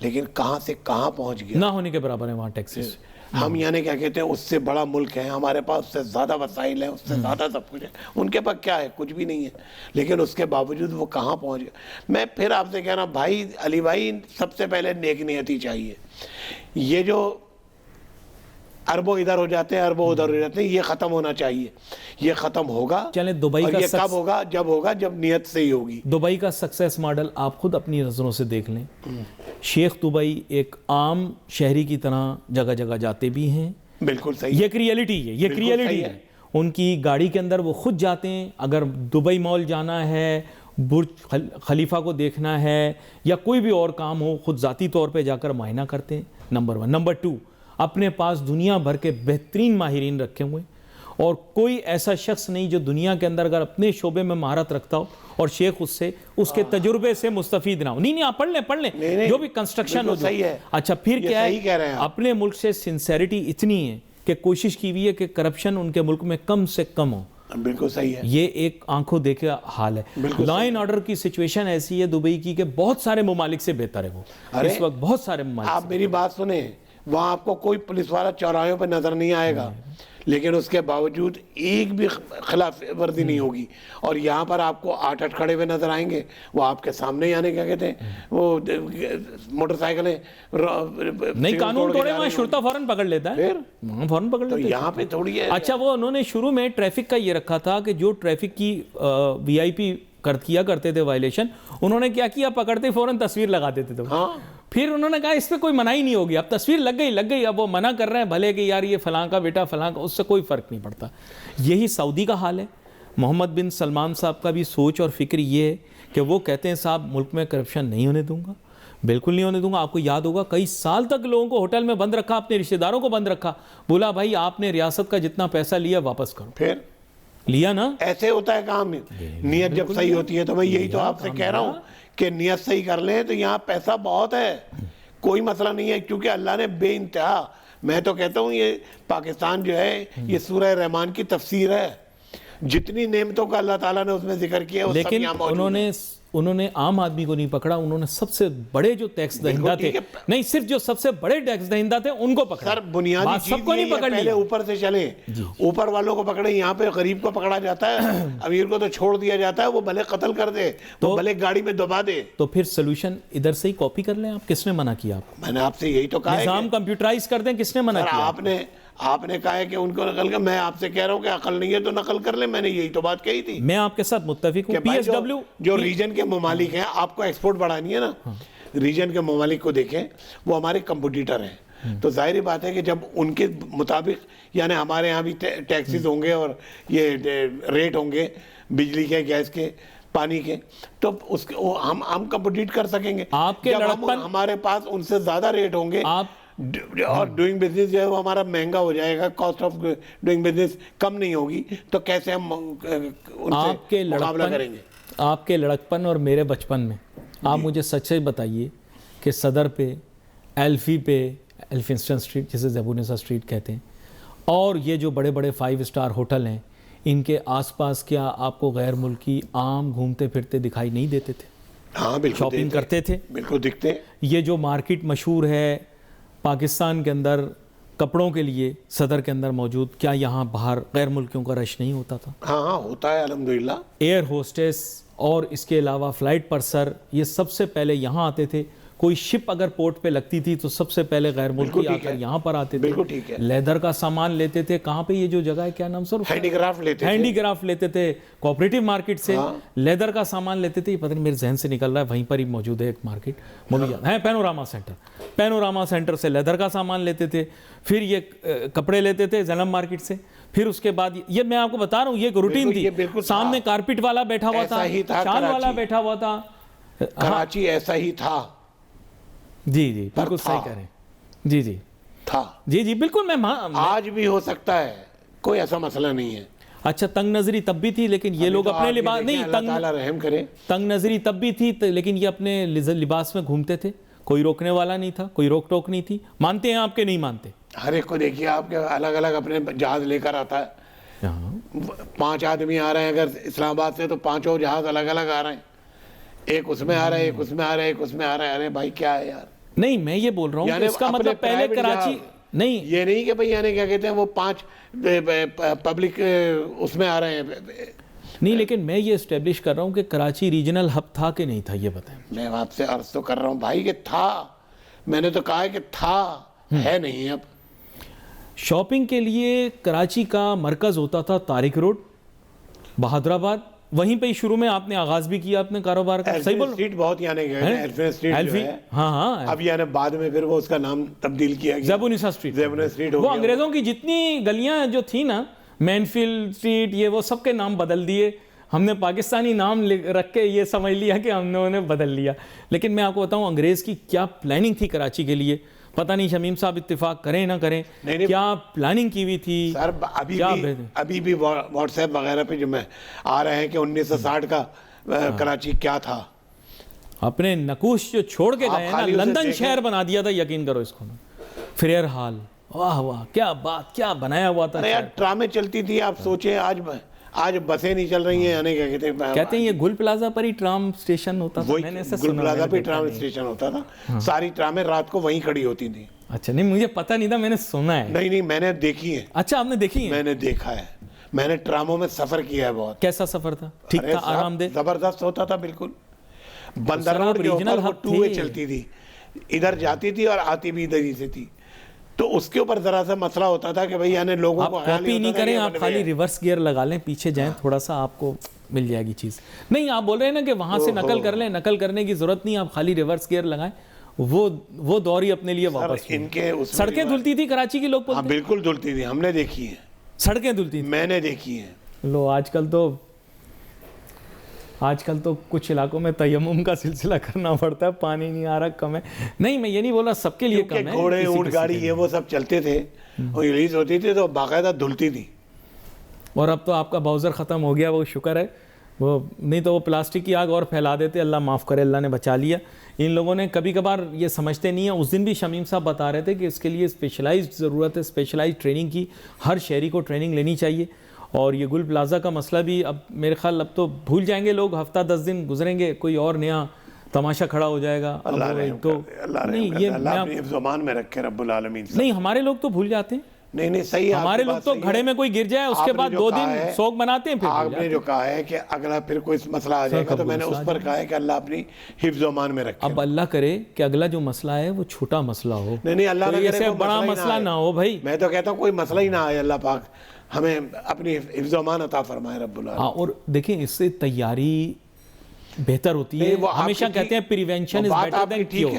لیکن کہاں سے کہاں پہنچ گیا. نہ ہونے کے برابر ہیں وہاں ٹیکسیز. ہم یعنی کیا کہتے ہیں, اس سے بڑا ملک ہے, ہمارے پاس اس سے زیادہ وسائل ہیں, اس سے زیادہ سب کچھ ہے, ان کے پاس کیا ہے؟ کچھ بھی نہیں ہے, لیکن اس کے باوجود وہ کہاں پہنچ گیا. میں پھر آپ سے کہہ رہا ہوں بھائی علی بھائی, سب سے پہلے نیک نیتی چاہیے. یہ جو اربوں ادھر ہو جاتے ہیں, اربوں ادھر ہو جاتے ہیں, یہ ختم ہونا چاہیے. یہ ختم ہوگا. چلیں دبئی اور کا یہ کب ہوگا؟ جب نیت صحیح ہوگی. دبئی کا سکسیس ماڈل آپ خود اپنی نظروں سے دیکھ لیں. شیخ دبئی ایک عام شہری کی طرح جگہ جگہ جاتے بھی ہیں. بالکل صحیح. یہ ایک ریئلٹی ہے, یہ ایک ریئلٹی ہے. ان کی گاڑی کے اندر وہ خود جاتے ہیں. اگر دبئی مال جانا ہے, برج خلیفہ کو دیکھنا ہے یا کوئی بھی اور کام ہو, خود ذاتی طور پہ جا کر معائنہ کرتے ہیں. نمبر 1. نمبر 2, اپنے پاس دنیا بھر کے بہترین ماہرین رکھے ہوئے, اور کوئی ایسا شخص نہیں جو دنیا کے اندر اگر اپنے شعبے میں مہارت رکھتا ہو اور شیخ اس کے تجربے سے مستفید نہ ہو. نہیں آپ پڑھ لیں جو بھی کنسٹرکشن ہو. اچھا پھر کیا ہے, اپنے ملک سے سنسیریٹی اتنی ہے کہ کوشش کی ہوئی ہے کہ کرپشن ان کے ملک میں کم سے کم ہو. بالکل صحیح ہے. یہ ایک آنکھوں دیکھا حال ہے. لا اینڈ آرڈر کی سچویشن ایسی ہے دبئی کی کہ بہت سارے ممالک سے بہتر ہے وہ اس وقت. بہت سارے ممالک. آپ میری بات سنیں, وہاں آپ کو کوئی پولیس والا چوراہوں پہ نظر نہیں آئے گا, لیکن اس کے باوجود ایک بھی خلاف ورزی نہیں ہوگی. اور یہاں پر آپ کو 8 کھڑے ہوئے نظر آئیں گے, وہ آپ کے سامنے یعنی کیا کہتے ہیں, وہ موٹر سائیکلیں نہیں قانون توڑے وہاں شرطہ فوراً پکڑ لیتا ہے, فوراً پکڑ لیتا ہے. یہاں پہ تھوڑی ہے. اچھا وہ انہوں نے شروع میں ٹریفک کا یہ رکھا تھا کہ جو ٹریفک کی وی آئی پی کیا کرتے تھے وائلیشن, انہوں نے کیا کیا, پکڑتے فوراً تصویر لگا دیتے تھے. پھر انہوں نے کہا اس پہ کوئی منائی نہیں ہوگی, اب تصویر لگ گئی. اب وہ منع کر رہے ہیں بھلے کہ یار یہ فلاں کا بیٹا فلاں کا, اس سے کوئی فرق نہیں پڑتا. یہی سعودی کا حال ہے. محمد بن سلمان صاحب کا بھی سوچ اور فکر یہ ہے کہ وہ کہتے ہیں صاحب ملک میں کرپشن نہیں ہونے دوں گا, بالکل نہیں ہونے دوں گا. آپ کو یاد ہوگا کئی سال تک لوگوں کو ہوٹل میں بند رکھا, اپنے رشتہ داروں کو بند رکھا, بولا بھائی آپ نے ریاست کا جتنا پیسہ لیا واپس کرو. پھر لیا نا. ایسے ہوتا ہے کام. نیت جب صحیح ہوتی ہے تو میں یہی تو آپ سے کہہ رہا ہوں کہ نیت صحیح کر لیں تو یہاں پیسہ بہت ہے, کوئی مسئلہ نہیں ہے. کیونکہ اللہ نے بے انتہا, میں تو کہتا ہوں یہ پاکستان جو ہے یہ سورہ رحمان کی تفسیر ہے. جتنی نعمتوں کا اللہ تعالیٰ نے اس میں ذکر کیا ہے, لیکن انہوں نے عام آدمی کو نہیں پکڑا, انہوں نے سب سے بڑے جو ٹیکس دہندہ تھے, نہیں صرف جو سب سے بڑے ٹیکس دہندہ تھے ان کو پکڑا. سر بنیادی چیز یہ ہے, پہلے اوپر سے چلیں, اوپر والوں کو پکڑیں. یہاں پہ غریب کو پکڑا جاتا ہے, امیر کو تو چھوڑ دیا جاتا ہے, وہ بھلے قتل کر دے, وہ بھلے گاڑی میں دبا دے. تو پھر سلوشن ادھر سے ہی کاپی کر لیں آپ. کس نے منع کیا آپ کو؟ میں نے آپ سے یہی تو کہا ہے نظام کمپیوٹرائز کر دیں, کس نے منع کیا؟ آپ نے کہا ہے کہ ان کو نقل کر. میں آپ سے کہہ رہا ہوں کہ عقل نہیں ہے تو نقل کر لیں. میں نے یہی تو بات کہی تھی. میں آپ کے ساتھ متفق ہوں. پی ایس ڈبلیو جو ریجن کے ممالک ہیں, آپ کو ایکسپورٹ بڑھانی ہے نا, ریجن کے ممالک کو دیکھیں, وہ ہمارے کمپٹیٹر ہیں. تو ظاہری بات ہے کہ جب ان کے مطابق یعنی ہمارے یہاں بھی ٹیکسز ہوں گے اور یہ ریٹ ہوں گے بجلی کے, گیس کے, پانی کے, تو اس کے ہم کمپٹیٹ کر سکیں گے. آپ کے لڑکپن, ہمارے پاس ان سے زیادہ ریٹ ہوں گے, اور ڈوئنگ بزنس جو ہے وہ ہمارا مہنگا ہو جائے گا, کاسٹ آف ڈوئنگ بزنس کم نہیں ہوگی, تو کیسے ہم ان سے مقابلہ کریں گے؟ آپ کے لڑکپن اور میرے بچپن میں آپ مجھے سچ سے بتائیے کہ صدر پہ, ایلفی پہ, ایلفنسٹن اسٹریٹ جسے زیبونیسا اسٹریٹ کہتے ہیں, اور یہ جو بڑے بڑے 5 اسٹار ہوٹل ہیں, ان کے آس پاس کیا آپ کو غیر ملکی عام گھومتے پھرتے دکھائی نہیں دیتے تھے؟ ہاں بالکل, شاپنگ کرتے تھے, بالکل دکھتے. یہ جو مارکیٹ مشہور ہے پاکستان کے اندر کپڑوں کے لیے صدر کے اندر موجود, کیا یہاں باہر غیر ملکیوں کا رش نہیں ہوتا تھا؟ ہاں ہوتا ہے الحمدللہ. ایئر ہوسٹس اور اس کے علاوہ فلائٹ پرسر یہ سب سے پہلے یہاں آتے تھے. کوئی شپ اگر پورٹ پہ لگتی تھی تو سب سے پہلے غیر ملکی آ کر یہاں پر آتے تھے. لیدر کا سامان لیتے تھے. کہاں پہ یہ جو جگہ ہے, کیا نام سر؟ ہینڈی کرافٹ لیتے تھے کوآپریٹو مارکیٹ سے. لیدر کا سامان لیتے تھے, یہ پتہ نہیں میرے ذہن سے نکل رہا ہے, وہیں پر ہی موجود ہے ایک مارکیٹ, ہے پینوراما سینٹر سے لیدر کا سامان لیتے تھے. پھر یہ کپڑے لیتے تھے زینب مارکیٹ سے. پھر اس کے بعد یہ میں آپ کو بتا رہا ہوں یہ ایک روٹین یہ تھی. بالکل سامنے کارپٹ والا بیٹھا ہوا تھا, ایسا ہی تھا شال والا کراچی. بیٹھا ہوا تھا. کراچی ایسا ہی تھا. جی جی بالکل صحیح کہہ رہے ہیں. جی جی تھا. جی جی بالکل. میں آج بھی ہو سکتا ہے, کوئی ایسا مسئلہ نہیں ہے. اچھا تنگ نظری تب بھی تھی لیکن یہ لوگ اپنے لباس نہیں, اللہ تعالیٰ رحم کرے. تنگ نظری تب بھی تھی لیکن یہ اپنے لباس میں گھومتے تھے, کوئی روکنے والا نہیں تھا, کوئی روک ٹوک نہیں تھی. مانتے ہیں آپ کے نہیں مانتے؟ ہر ایک کو دیکھیے آپ کے الگ الگ اپنے جہاز لے کر آتا ہے. 5 آدمی آ رہے ہیں اگر اسلام آباد سے تو 5 جہاز الگ الگ آ رہے ہیں. ایک اس میں آ رہا ہے, ایک اس میں آ رہا ہے, ایک اس میں آ رہا ہے. ارے بھائی کیا ہے یار. نہیں میں یہ بول رہا ہوں کہ اس کا مطلب پہلے کراچی نہیں, یہ نہیں کہ بھئی یعنی کیا کہتے ہیں وہ 5 پبلک اس میں آ رہے ہیں نہیں, لیکن میں یہ اسٹیبلش کر رہا ہوں کہ کراچی ریجنل ہب تھا کہ نہیں تھا یہ بتائیں. میں آپ سے عرض تو کر رہا ہوں بھائی کہ تھا. میں نے تو کہا ہے کہ تھا, ہے نہیں اب. شاپنگ کے لیے کراچی کا مرکز ہوتا تھا طارق روڈ, بہادر آباد. وہیں پہ شروع میں آپ نے آغاز بھی کیا اپنے کاروبار کا. صحیح بول اسٹریٹ بہت یعنی ایلفین اسٹریٹ جو ہے, ہاں ہاں, اب یعنی بعد میں پھر وہ اس کا نام تبدیل کیا گیا, زیبونسا اسٹریٹ. زیبونسا اسٹریٹ ہو وہ گیا. انگریزوں کی جتنی گلیاں جو تھیں نا, مین فیلڈ اسٹریٹ, یہ وہ سب کے نام بدل دیے. ہم نے پاکستانی نام رکھ کے یہ سمجھ لیا کہ ہم نے انہیں بدل لیا. لیکن میں آپ کو بتاؤں انگریز کی کیا پلاننگ تھی کراچی کے لیے. پتہ نہیں شمیم صاحب اتفاق کریں نہ کریں, کیا پلاننگ کی ہوئی تھی. سر ابھی بھی واٹس ایپ وغیرہ پہ جو میں آ رہے ہیں کہ 1960 کا کراچی کیا تھا. اپنے نقوش جو چھوڑ کے گئے ہیں نا, لندن شہر بنا دیا تھا, یقین کرو اس کو. فریئر ہال, واہ واہ کیا بات, کیا بنایا ہوا تھا. یار ڈرامے چلتی تھی. آپ سوچیں آج بسیں نہیں چل رہی ہیں, یعنی کیا کہتے ہیں یہ گل پلازا پر ہی ٹرام اسٹیشن ہوتا تھا. میں نے گل پلازا پہ ٹرام اسٹیشن ہوتا تھا. ساری ٹرامیں رات کو وہیں کھڑی ہوتی تھیں. اچھا نہیں, مجھے پتہ نہیں تھا, میں نے سنا ہے. نہیں میں نے دیکھی ہے. اچھا آپ نے دیکھی ہے؟ میں نے دیکھا ہے, میں نے ٹراموں میں سفر کیا ہے بہت. کیسا سفر تھا؟ ٹھیک تھا, آرام دہ, زبردست ہوتا تھا بالکل. بندر روڈ کے اوپر وہ 2 وے چلتی تھی, ادھر جاتی تھی اور آتی بھی ادھر ہی سے تھی. تو اس کے اوپر ذرا سا مسئلہ ہوتا تھا کہ بھئی یعنی لوگوں کو کاپی نہیں کریں, آپ خالی ریورس گیئر لگا لیں, پیچھے جائیں تھوڑا سا, آپ کو مل جائے گی چیز. نہیں آپ بول رہے ہیں نا کہ وہاں سے نقل کر لیں, نقل کرنے کی ضرورت نہیں, آپ خالی ریورس گیئر لگائیں. وہ دور ہی اپنے لیے واپس. سڑکیں دھلتی تھی کراچی کی, لوگ ہاں بالکل دھلتی تھی, ہم نے دیکھی ہیں. سڑکیں دھلتی تھی, میں نے دیکھی ہیں. لو آج کل تو کچھ علاقوں میں تیمم کا سلسلہ کرنا پڑتا ہے, پانی نہیں آ رہا, کم ہے. نہیں میں یہ نہیں بول رہا سب کے لیے کم ہے. گھوڑے اونٹ گاڑی یہ وہ سب چلتے تھے, اور ریلیز ہوتی تھی تو باقاعدہ دھلتی تھی. اور اب تو آپ کا باؤزر ختم ہو گیا, وہ شکر ہے. وہ نہیں تو وہ پلاسٹک کی آگ اور پھیلا دیتے, اللہ معاف کرے, اللہ نے بچا لیا. ان لوگوں نے کبھی کبھار یہ سمجھتے نہیں ہیں. اس دن بھی شمیم صاحب بتا رہے تھے کہ اس کے لیے اسپیشلائزڈ ضرورت ہے, اسپیشلائزڈ ٹریننگ کی. ہر شہری کو ٹریننگ لینی چاہیے. اور یہ گل پلازا کا مسئلہ بھی اب میرے خیال اب تو بھول جائیں گے لوگ, ہفتہ 10 دن گزریں گے, کوئی اور نیا تماشا کھڑا ہو جائے گا. نہیں یہ اللہ اپنی حفظ و امان میں رکھے رب العالمین. نہیں ہمارے لوگ تو بھول جاتے ہیں. نہیں صحیح ہے. ہمارے لوگ تو گھڑے میں کوئی گر جائے اس کے بعد 2 دن سوگ مناتے ہیں. پھر آپ نے جو کہا ہے کہ اگلا پھر کوئی مسئلہ آ جائے گا, تو میں نے اس پر کہا ہے کہ اللہ اپنی حفظ و امان میں رکھے. اب اللہ کرے کہ اگلا جو مسئلہ ہے وہ چھوٹا مسئلہ ہو. نہیں اللہ نہ کرے بڑا مسئلہ نہ ہو بھائی. میں تو کہتا ہوں کوئی مسئلہ ہی نہ آئے, اللہ پاک ہمیں اپنی حفظ و امان عطا فرمائے رب العالمین. اور دیکھیں اس سے تیاری بہتر ہوتی ہے. ہمیشہ کہتے ہیں prevention is better than cure,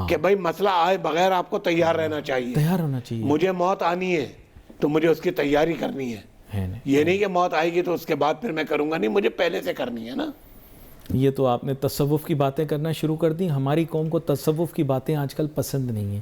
کہ بھائی مسئلہ آئے بغیر آپ کو تیار رہنا چاہیے. تیار ہونا چاہیے. مجھے موت آنی ہے تو مجھے اس کی تیاری کرنی ہے. یہ نہیں کہ موت آئے گی تو اس کے بعد پھر میں کروں گا, نہیں, مجھے پہلے سے کرنی ہے نا. یہ تو آپ نے تصوف کی باتیں کرنا شروع کر دی. ہماری قوم کو تصوف کی باتیں آج کل پسند نہیں ہیں.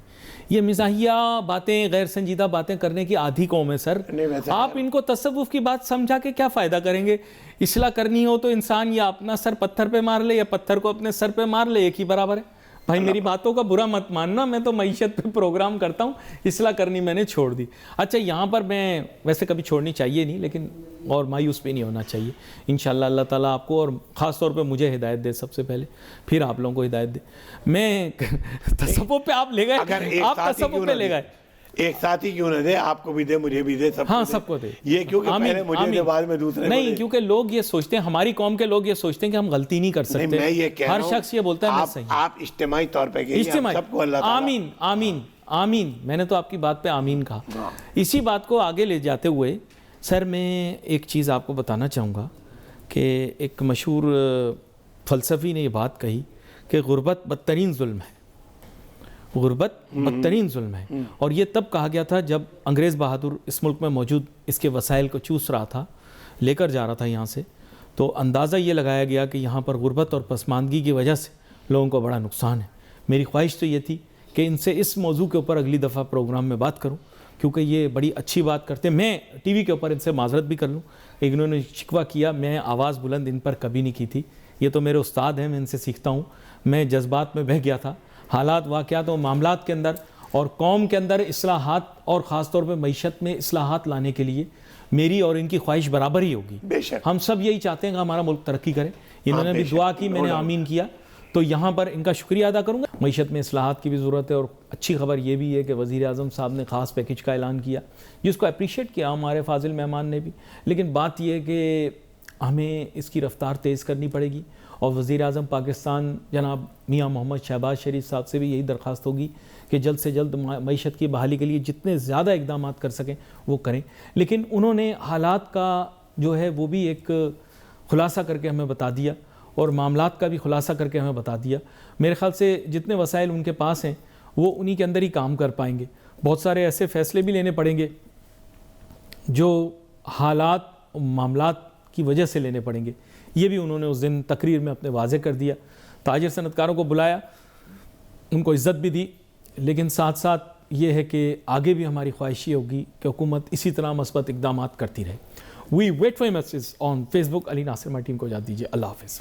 یہ مزاحیہ باتیں, غیر سنجیدہ باتیں کرنے کی عادی قوم ہے سر. آپ ان کو تصوف کی بات سمجھا کے کیا فائدہ کریں گے. اصلاح کرنی ہو تو انسان یا اپنا سر پتھر پہ مار لے یا پتھر کو اپنے سر پہ مار لے, ایک ہی برابر ہے. بھائی میری باتوں کا برا مت ماننا, میں تو معیشت پہ پروگرام کرتا ہوں, اصلاح کرنی میں نے چھوڑ دی. اچھا یہاں پر میں ویسے کبھی چھوڑنی چاہیے نہیں, لیکن اور مایوس بھی نہیں ہونا چاہیے. انشاءاللہ اللہ تعالیٰ آپ کو اور خاص طور پہ مجھے ہدایت دے سب سے پہلے, پھر آپ لوگوں کو ہدایت دے. میں تصوف پہ آپ لے گئے, آپ تصوف پہ لے گئے. ایک ساتھی کیوں نہ دے, آپ کو بھی دے, مجھے بھی دے, سب کو دے. یہ کیونکہ پہلے مجھے دے, بعد میں دوسرے. نہیں کیونکہ لوگ یہ سوچتے ہیں, ہماری قوم کے لوگ یہ سوچتے ہیں کہ ہم غلطی نہیں کر سکتے. میں یہ کہہ رہا ہوں, ہر شخص یہ بولتا ہے میں صحیح. آپ اجتماعی طور پہ کہیے سب کو اللہ تعالیٰ. آمین آمین آمین. میں نے تو آپ کی بات پہ آمین کہا. اسی بات کو آگے لے جاتے ہوئے سر میں ایک چیز آپ کو بتانا چاہوں گا کہ ایک مشہور فلسفی نے یہ بات کہی کہ غربت بدترین ظلم ہے. غربت بدترین ظلم ہے، اور یہ تب کہا گیا تھا جب انگریز بہادر اس ملک میں موجود اس کے وسائل کو چوس رہا تھا، لے کر جا رہا تھا یہاں سے، تو اندازہ یہ لگایا گیا کہ یہاں پر غربت اور پسماندگی کی وجہ سے لوگوں کو بڑا نقصان ہے۔ میری خواہش تو یہ تھی کہ ان سے اس موضوع کے اوپر اگلی دفعہ پروگرام میں بات کروں، کیونکہ یہ بڑی اچھی بات کرتے ہیں۔ میں ٹی وی کے اوپر ان سے معذرت بھی کر لوں، انہوں نے شکوہ کیا، میں آواز بلند ان پر کبھی نہیں کی تھی، یہ تو میرے استاد ہیں، میں ان سے سیکھتا ہوں، میں جذبات میں بہہ گیا تھا۔ حالات، واقعات و معاملات کے اندر اور قوم کے اندر اصلاحات، اور خاص طور پہ معیشت میں اصلاحات لانے کے لیے میری اور ان کی خواہش برابر ہی ہوگی۔ بے شک ہم سب یہی چاہتے ہیں کہ ہمارا ملک ترقی کرے۔ انہوں نے بھی دعا کی، میں نے آمین کیا، تو یہاں پر ان کا شکریہ ادا کروں گا۔ معیشت میں اصلاحات کی بھی ضرورت ہے، اور اچھی خبر یہ بھی ہے کہ وزیر اعظم صاحب نے خاص پیکج کا اعلان کیا، جس کو اپریشیٹ کیا ہمارے فاضل مہمان نے بھی، لیکن بات یہ ہے کہ ہمیں اس کی رفتار تیز کرنی پڑے گی، اور وزیر اعظم پاکستان جناب میاں محمد شہباز شریف صاحب سے بھی یہی درخواست ہوگی کہ جلد سے جلد معیشت کی بحالی کے لیے جتنے زیادہ اقدامات کر سکیں وہ کریں۔ لیکن انہوں نے حالات کا جو ہے وہ بھی ایک خلاصہ کر کے ہمیں بتا دیا، اور معاملات کا بھی خلاصہ کر کے ہمیں بتا دیا۔ میرے خیال سے جتنے وسائل ان کے پاس ہیں وہ انہی کے اندر ہی کام کر پائیں گے۔ بہت سارے ایسے فیصلے بھی لینے پڑیں گے جو حالات معاملات کی وجہ سے لینے پڑیں گے، یہ بھی انہوں نے اس دن تقریر میں اپنے واضح کر دیا۔ تاجر صنعت کاروں کو بلایا، ان کو عزت بھی دی، لیکن ساتھ ساتھ یہ ہے کہ آگے بھی ہماری خواہش یہ ہوگی کہ حکومت اسی طرح مثبت اقدامات کرتی رہے۔ We wait for message on Facebook. Ali Nasir, ہماری ٹیم کو اجازت دیجیے، اللہ حافظ۔